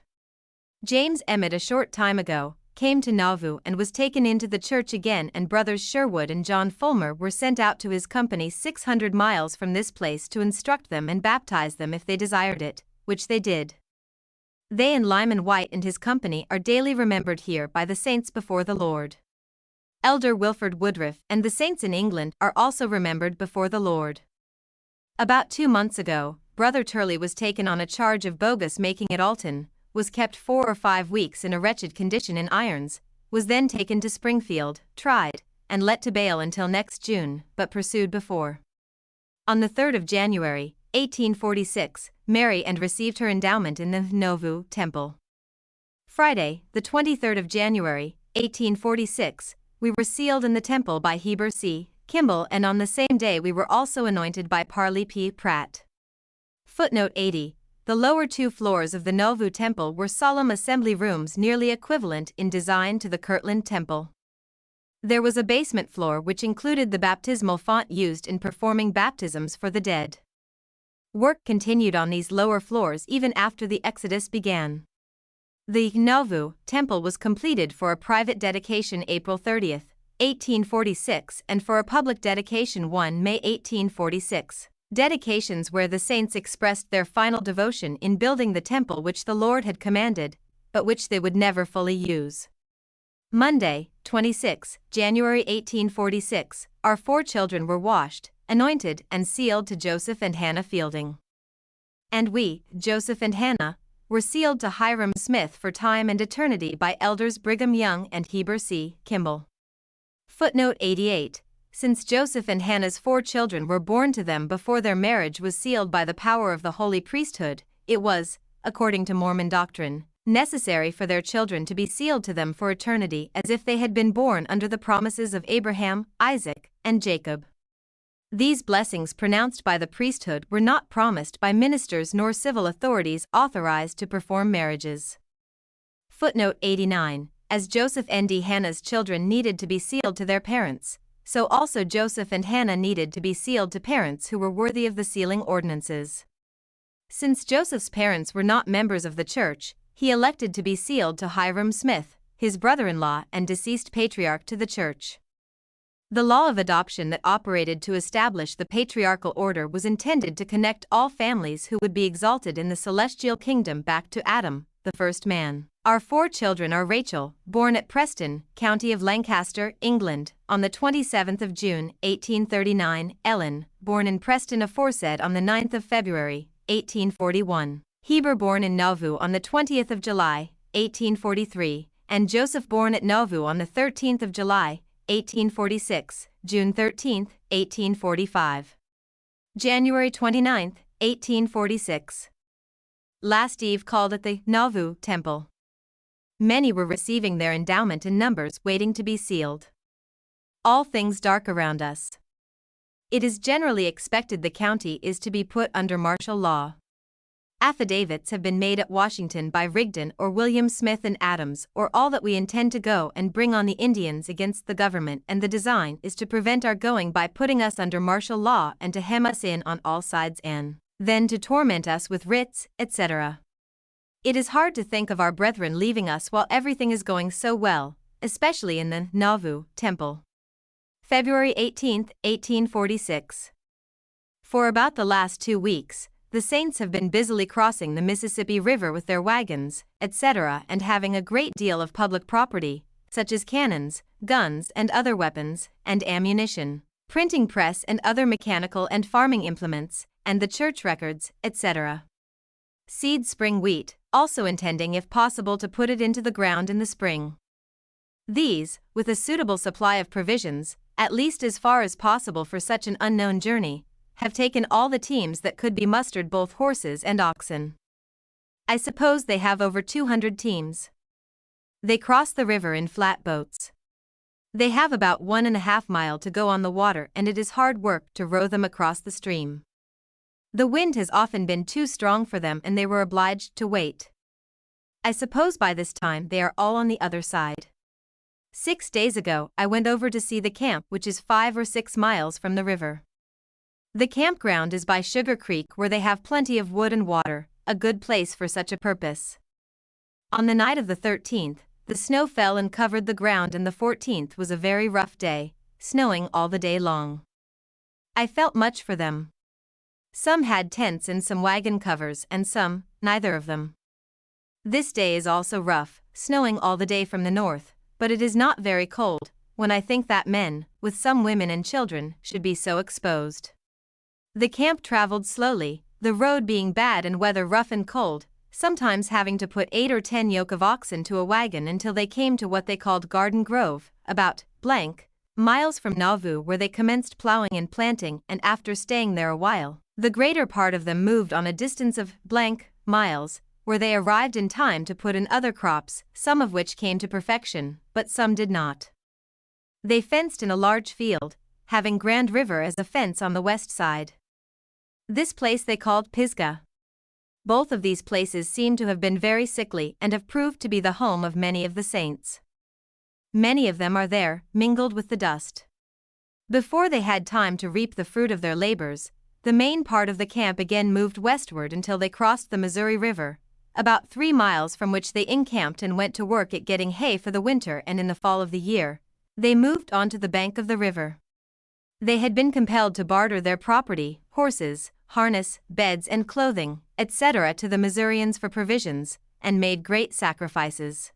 James Emmett a short time ago came to Nauvoo and was taken into the church again, and brothers Sherwood and John Fulmer were sent out to his company 600 miles from this place to instruct them and baptize them if they desired it, which they did. They and Lyman White and his company are daily remembered here by the saints before the Lord. Elder Wilford Woodruff and the saints in England are also remembered before the Lord. About 2 months ago, Brother Turley was taken on a charge of bogus making at Alton, was kept 4 or 5 weeks in a wretched condition in irons, was then taken to Springfield, tried, and let to bail until next June, but pursued before. On the 3rd of January, 1846, Mary and received her endowment in the Nauvoo temple. Friday, the 23rd of January, 1846, we were sealed in the temple by Heber C. Kimball, and on the same day we were also anointed by Parley P. Pratt. Footnote 80. The lower two floors of the Nauvoo Temple were solemn assembly rooms nearly equivalent in design to the Kirtland Temple. There was a basement floor which included the baptismal font used in performing baptisms for the dead. Work continued on these lower floors even after the Exodus began. The Nauvoo Temple was completed for a private dedication April 30, 1846, and for a public dedication 1 May 1846. Dedications where the saints expressed their final devotion in building the temple which the Lord had commanded, but which they would never fully use. Monday, 26 January 1846, our 4 children were washed, anointed, and sealed to Joseph and Hannah Fielding. And we, Joseph and Hannah, were sealed to Hiram Smith for time and eternity by elders Brigham Young and Heber C. Kimball. Footnote 88. Since Joseph and Hannah's 4 children were born to them before their marriage was sealed by the power of the holy priesthood, it was, according to Mormon doctrine, necessary for their children to be sealed to them for eternity as if they had been born under the promises of Abraham, Isaac, and Jacob. These blessings pronounced by the priesthood were not promised by ministers nor civil authorities authorized to perform marriages. Footnote 89. As Joseph and Hannah's children needed to be sealed to their parents, so also Joseph and Hannah needed to be sealed to parents who were worthy of the sealing ordinances. Since Joseph's parents were not members of the church, he elected to be sealed to Hiram Smith, his brother-in-law and deceased patriarch to the church. The law of adoption that operated to establish the patriarchal order was intended to connect all families who would be exalted in the celestial kingdom back to Adam, the first man. Our 4 children are Rachel, born at Preston, County of Lancaster, England, on the 27th of June, 1839, Ellen, born in Preston aforesaid on the 9th of February, 1841, Heber, born in Nauvoo on the 20th of July, 1843, and Joseph, born at Nauvoo on the 13th of July, 1846, June 13, 1845. January 29, 1846. Last eve called at the Nauvoo Temple. Many were receiving their endowment in numbers waiting to be sealed. All things dark around us. It is generally expected the county is to be put under martial law. Affidavits have been made at Washington by Rigdon or William Smith and Adams or all that we intend to go and bring on the Indians against the government, and the design is to prevent our going by putting us under martial law and to hem us in on all sides and then to torment us with writs, etc. It is hard to think of our brethren leaving us while everything is going so well, especially in the Nauvoo Temple. February 18, 1846. For about the last 2 weeks, the saints have been busily crossing the Mississippi River with their wagons, etc., and having a great deal of public property, such as cannons, guns and other weapons, and ammunition, printing press and other mechanical and farming implements, and the church records, etc. Seed spring wheat, also intending if possible to put it into the ground in the spring. These, with a suitable supply of provisions, at least as far as possible for such an unknown journey, have taken all the teams that could be mustered, both horses and oxen. I suppose they have over 200 teams. They cross the river in flat boats. They have about 1.5 miles to go on the water, and it is hard work to row them across the stream. The wind has often been too strong for them and they were obliged to wait. I suppose by this time they are all on the other side. 6 days ago I went over to see the camp, which is 5 or 6 miles from the river. The campground is by Sugar Creek, where they have plenty of wood and water, a good place for such a purpose. On the night of the 13th, the snow fell and covered the ground, and the 14th was a very rough day, snowing all the day long. I felt much for them. Some had tents and some wagon covers, and some, neither of them. This day is also rough, snowing all the day from the north, but it is not very cold, when I think that men, with some women and children, should be so exposed. The camp traveled slowly, the road being bad and weather rough and cold, sometimes having to put 8 or 10 yoke of oxen to a wagon until they came to what they called Garden Grove, about miles from Nauvoo, where they commenced plowing and planting, and after staying there a while, the greater part of them moved on a distance of miles, where they arrived in time to put in other crops, some of which came to perfection, but some did not. They fenced in a large field, having Grand River as a fence on the west side. This place they called Pisgah. Both of these places seem to have been very sickly and have proved to be the home of many of the saints. Many of them are there, mingled with the dust. Before they had time to reap the fruit of their labors, the main part of the camp again moved westward until they crossed the Missouri River, about 3 miles from which they encamped and went to work at getting hay for the winter, and in the fall of the year, they moved onto the bank of the river. They had been compelled to barter their property, horses, harness, beds and clothing, etc. to the Missourians for provisions, and made great sacrifices.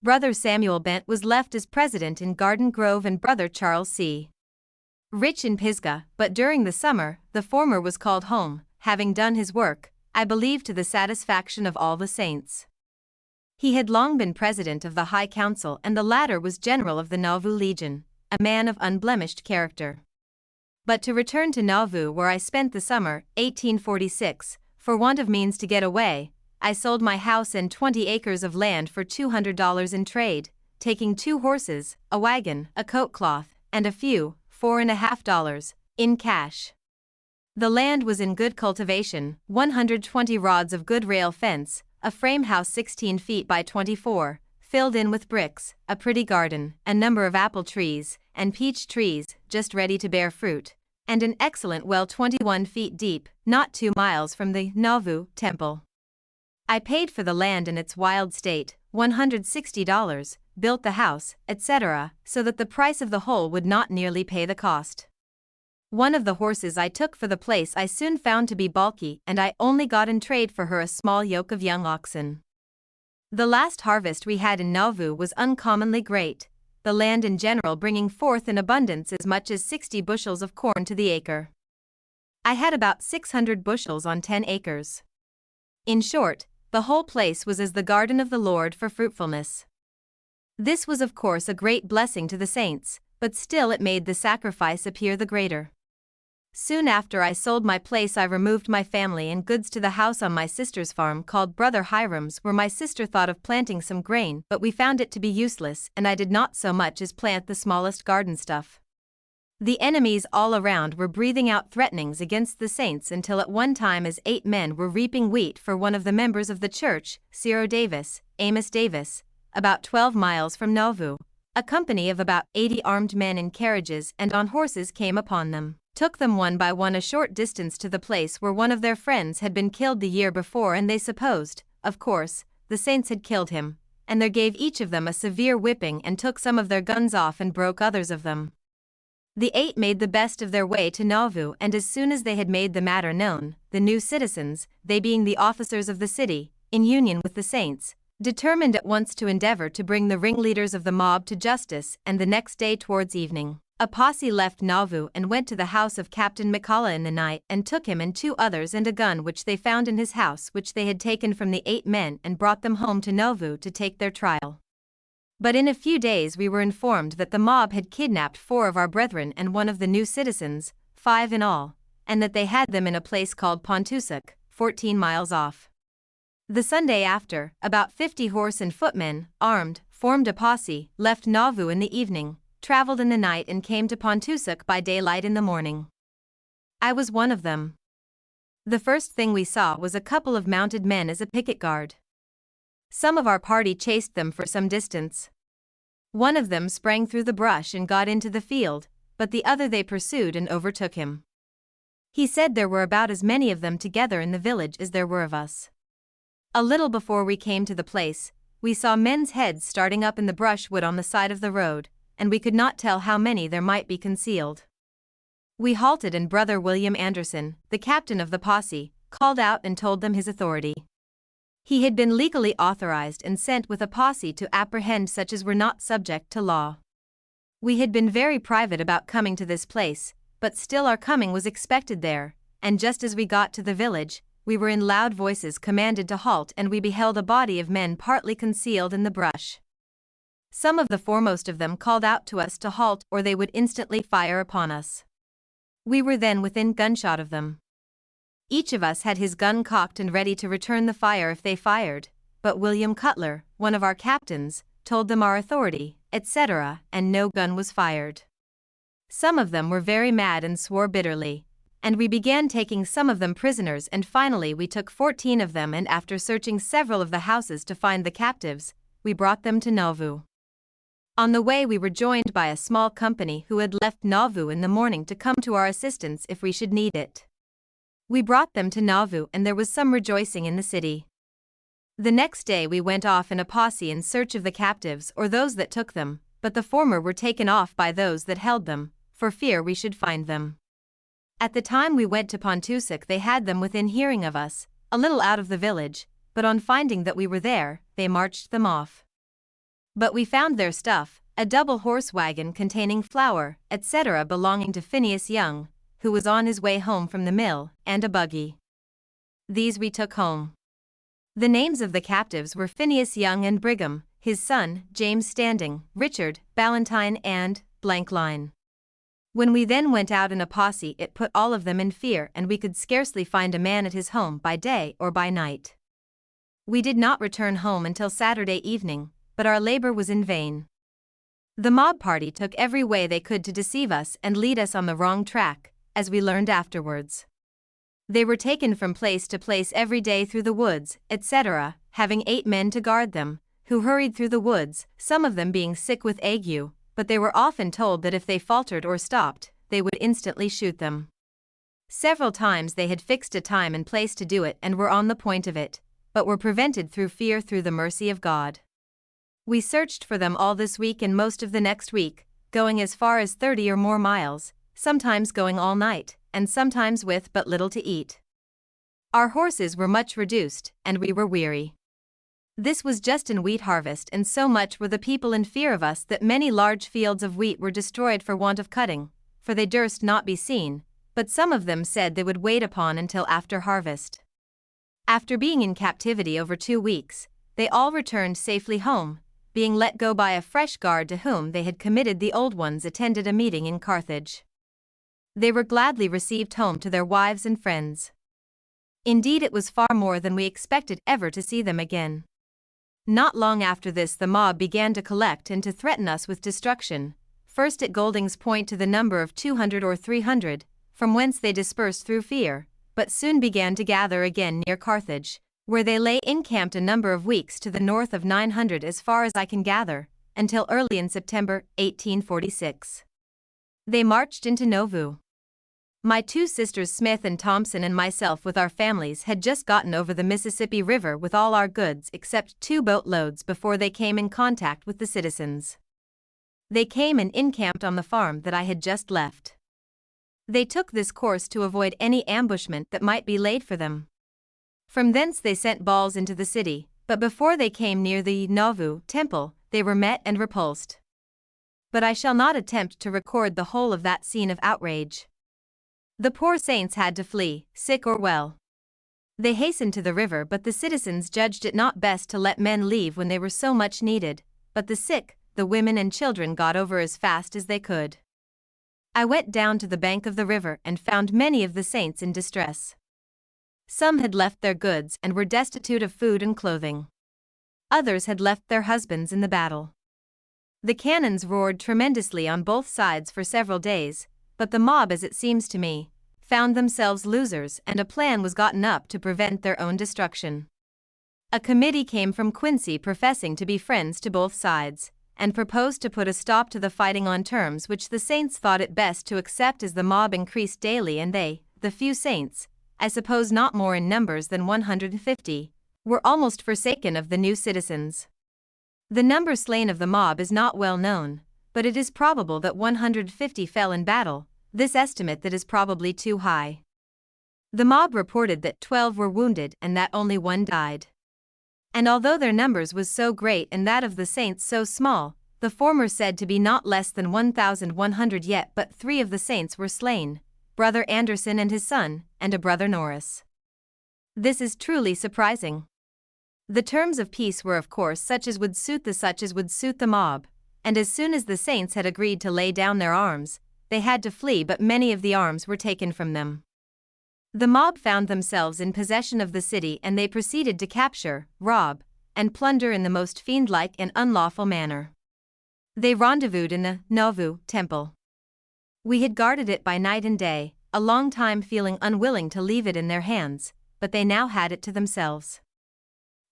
Brother Samuel Bent was left as president in Garden Grove and Brother Charles C. Rich in Pisgah, but during the summer, the former was called home, having done his work, I believe to the satisfaction of all the saints. He had long been president of the High Council, and the latter was general of the Nauvoo Legion, a man of unblemished character. But to return to Nauvoo, where I spent the summer, 1846, for want of means to get away, I sold my house and 20 acres of land for $200 in trade, taking 2 horses, a wagon, a coat cloth, and a few, $4.50, in cash. The land was in good cultivation, 120 rods of good rail fence, a frame house 16 feet by 24, filled in with bricks, a pretty garden, a number of apple trees, and peach trees, just ready to bear fruit, and an excellent well 21 feet deep, not 2 miles from the Nauvoo Temple. I paid for the land in its wild state, $160, built the house, etc., so that the price of the whole would not nearly pay the cost. One of the horses I took for the place I soon found to be balky, and I only got in trade for her a small yoke of young oxen. The last harvest we had in Nauvoo was uncommonly great, the land in general bringing forth in abundance as much as 60 bushels of corn to the acre. I had about 600 bushels on 10 acres. In short, the whole place was as the garden of the Lord for fruitfulness. This was of course a great blessing to the saints, but still it made the sacrifice appear the greater. Soon after I sold my place, I removed my family and goods to the house on my sister's farm called Brother Hiram's, where my sister thought of planting some grain, but we found it to be useless, and I did not so much as plant the smallest garden stuff. The enemies all around were breathing out threatenings against the saints until at one time as 8 men were reaping wheat for one of the members of the church, Cyril Davis, Amos Davis, about 12 miles from Nauvoo. A company of about 80 armed men in carriages and on horses came upon them, took them one by one a short distance to the place where one of their friends had been killed the year before, and they supposed, of course, the saints had killed him, and they gave each of them a severe whipping and took some of their guns off and broke others of them. The 8 made the best of their way to Nauvoo, and as soon as they had made the matter known, the new citizens, they being the officers of the city, in union with the saints, determined at once to endeavor to bring the ringleaders of the mob to justice, and the next day towards evening, a posse left Nauvoo and went to the house of Captain McCullough in the night and took him and 2 others and a gun which they found in his house, which they had taken from the 8 men, and brought them home to Nauvoo to take their trial. But in a few days we were informed that the mob had kidnapped 4 of our brethren and one of the new citizens, 5 in all, and that they had them in a place called Pontoussac, 14 miles off. The Sunday after, about 50 horse and footmen, armed, formed a posse, left Nauvoo in the evening, traveled in the night and came to Pontoussac by daylight in the morning. I was one of them. The first thing we saw was a couple of mounted men as a picket guard. Some of our party chased them for some distance. One of them sprang through the brush and got into the field, but the other they pursued and overtook him. He said there were about as many of them together in the village as there were of us. A little before we came to the place, we saw men's heads starting up in the brushwood on the side of the road, and we could not tell how many there might be concealed. We halted, and Brother William Anderson, the captain of the posse, called out and told them his authority. He had been legally authorized and sent with a posse to apprehend such as were not subject to law. We had been very private about coming to this place, but still our coming was expected there, and just as we got to the village, we were in loud voices commanded to halt, and we beheld a body of men partly concealed in the brush. Some of the foremost of them called out to us to halt or they would instantly fire upon us. We were then within gunshot of them. Each of us had his gun cocked and ready to return the fire if they fired, but William Cutler, one of our captains, told them our authority, etc., and no gun was fired. Some of them were very mad and swore bitterly. And we began taking some of them prisoners, and finally we took 14 of them, and after searching several of the houses to find the captives, we brought them to Nauvoo. On the way we were joined by a small company who had left Nauvoo in the morning to come to our assistance if we should need it. We brought them to Nauvoo and there was some rejoicing in the city. The next day we went off in a posse in search of the captives or those that took them, but the former were taken off by those that held them, for fear we should find them. At the time we went to Pontusic they had them within hearing of us, a little out of the village, but on finding that we were there, they marched them off. But we found their stuff, a double horse wagon containing flour, etc. belonging to Phineas Young, who was on his way home from the mill, and a buggy. These we took home. The names of the captives were Phineas Young and Brigham, his son, James Standing, Richard, Ballantyne and Blankline. When we then went out in a posse it put all of them in fear and we could scarcely find a man at his home by day or by night. We did not return home until Saturday evening, but our labor was in vain. The mob party took every way they could to deceive us and lead us on the wrong track, as we learned afterwards. They were taken from place to place every day through the woods, etc., having 8 men to guard them, who hurried through the woods, some of them being sick with ague, but they were often told that if they faltered or stopped, they would instantly shoot them. Several times they had fixed a time and place to do it and were on the point of it, but were prevented through fear through the mercy of God. We searched for them all this week and most of the next week, going as far as 30 or more miles, sometimes going all night, and sometimes with but little to eat. Our horses were much reduced, and we were weary. This was just in wheat harvest, and so much were the people in fear of us that many large fields of wheat were destroyed for want of cutting, for they durst not be seen, but some of them said they would wait upon until after harvest. After being in captivity over 2 weeks, they all returned safely home, being let go by a fresh guard to whom they had committed the old ones attended a meeting in Carthage. They were gladly received home to their wives and friends. Indeed it was far more than we expected ever to see them again. Not long after this the mob began to collect and to threaten us with destruction, first at Golding's Point to the number of 200 or 300, from whence they dispersed through fear, but soon began to gather again near Carthage, where they lay encamped a number of weeks to the north of 900 as far as I can gather, until early in September, 1846. They marched into Nauvoo. My 2 sisters Smith and Thompson and myself with our families had just gotten over the Mississippi River with all our goods except 2 boatloads before they came in contact with the citizens. They came and encamped on the farm that I had just left. They took this course to avoid any ambushment that might be laid for them. From thence they sent balls into the city, but before they came near the Nauvoo temple, they were met and repulsed. But I shall not attempt to record the whole of that scene of outrage. The poor saints had to flee, sick or well. They hastened to the river, but the citizens judged it not best to let men leave when they were so much needed, but the sick, the women and children got over as fast as they could. I went down to the bank of the river and found many of the saints in distress. Some had left their goods and were destitute of food and clothing. Others had left their husbands in the battle. The cannons roared tremendously on both sides for several days, but the mob, as it seems to me, found themselves losers, and a plan was gotten up to prevent their own destruction. A committee came from Quincy professing to be friends to both sides, and proposed to put a stop to the fighting on terms which the saints thought it best to accept, as the mob increased daily and they, the few saints, I suppose not more in numbers than 150, were almost forsaken of the new citizens. The number slain of the mob is not well known, but it is probable that 150 fell in battle, this estimate that is probably too high. The mob reported that 12 were wounded and that only 1 died. And although their numbers was so great and that of the saints so small, the former said to be not less than 1,100, yet but 3 of the saints were slain, Brother Anderson and his son, and a Brother Norris. This is truly surprising. The terms of peace were of course such as would suit the mob, and as soon as the saints had agreed to lay down their arms, they had to flee, but many of the arms were taken from them. The mob found themselves in possession of the city and they proceeded to capture, rob, and plunder in the most fiend-like and unlawful manner. They rendezvoused in the Nauvoo temple. We had guarded it by night and day, a long time, feeling unwilling to leave it in their hands, but they now had it to themselves.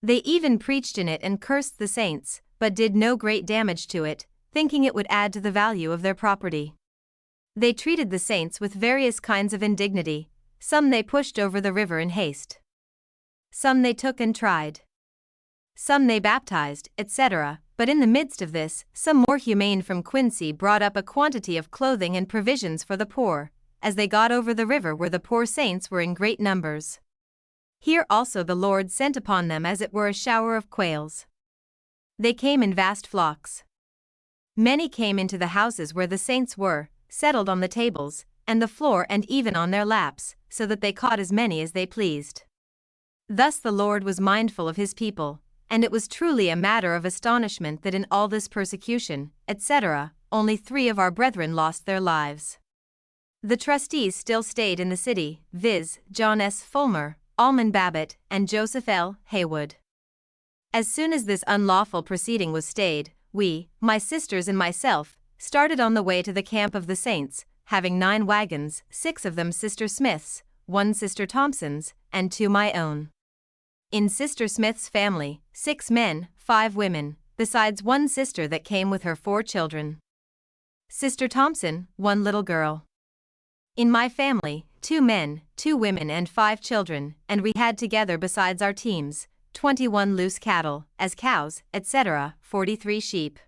They even preached in it and cursed the saints, but did no great damage to it, thinking it would add to the value of their property. They treated the saints with various kinds of indignity. Some they pushed over the river in haste. Some they took and tried. Some they baptized, etc. But in the midst of this, some more humane from Quincy brought up a quantity of clothing and provisions for the poor, as they got over the river where the poor saints were in great numbers. Here also the Lord sent upon them as it were a shower of quails. They came in vast flocks. Many came into the houses where the saints were, settled on the tables, and the floor, and even on their laps, so that they caught as many as they pleased. Thus the Lord was mindful of his people, and it was truly a matter of astonishment that in all this persecution, etc., only 3 of our brethren lost their lives. The trustees still stayed in the city, viz., John S. Fulmer, Alman Babbitt, and Joseph L. Haywood. As soon as this unlawful proceeding was stayed, we, my sisters and myself, started on the way to the camp of the saints, having 9 wagons, 6 of them Sister Smith's, 1 Sister Thompson's, and 2 my own. In Sister Smith's family, 6 men, 5 women, besides 1 sister that came with her 4 children. Sister Thompson, 1 little girl. In my family, 2 men, 2 women and 5 children, and we had together besides our teams, 21 loose cattle, as cows, etc., 43 sheep.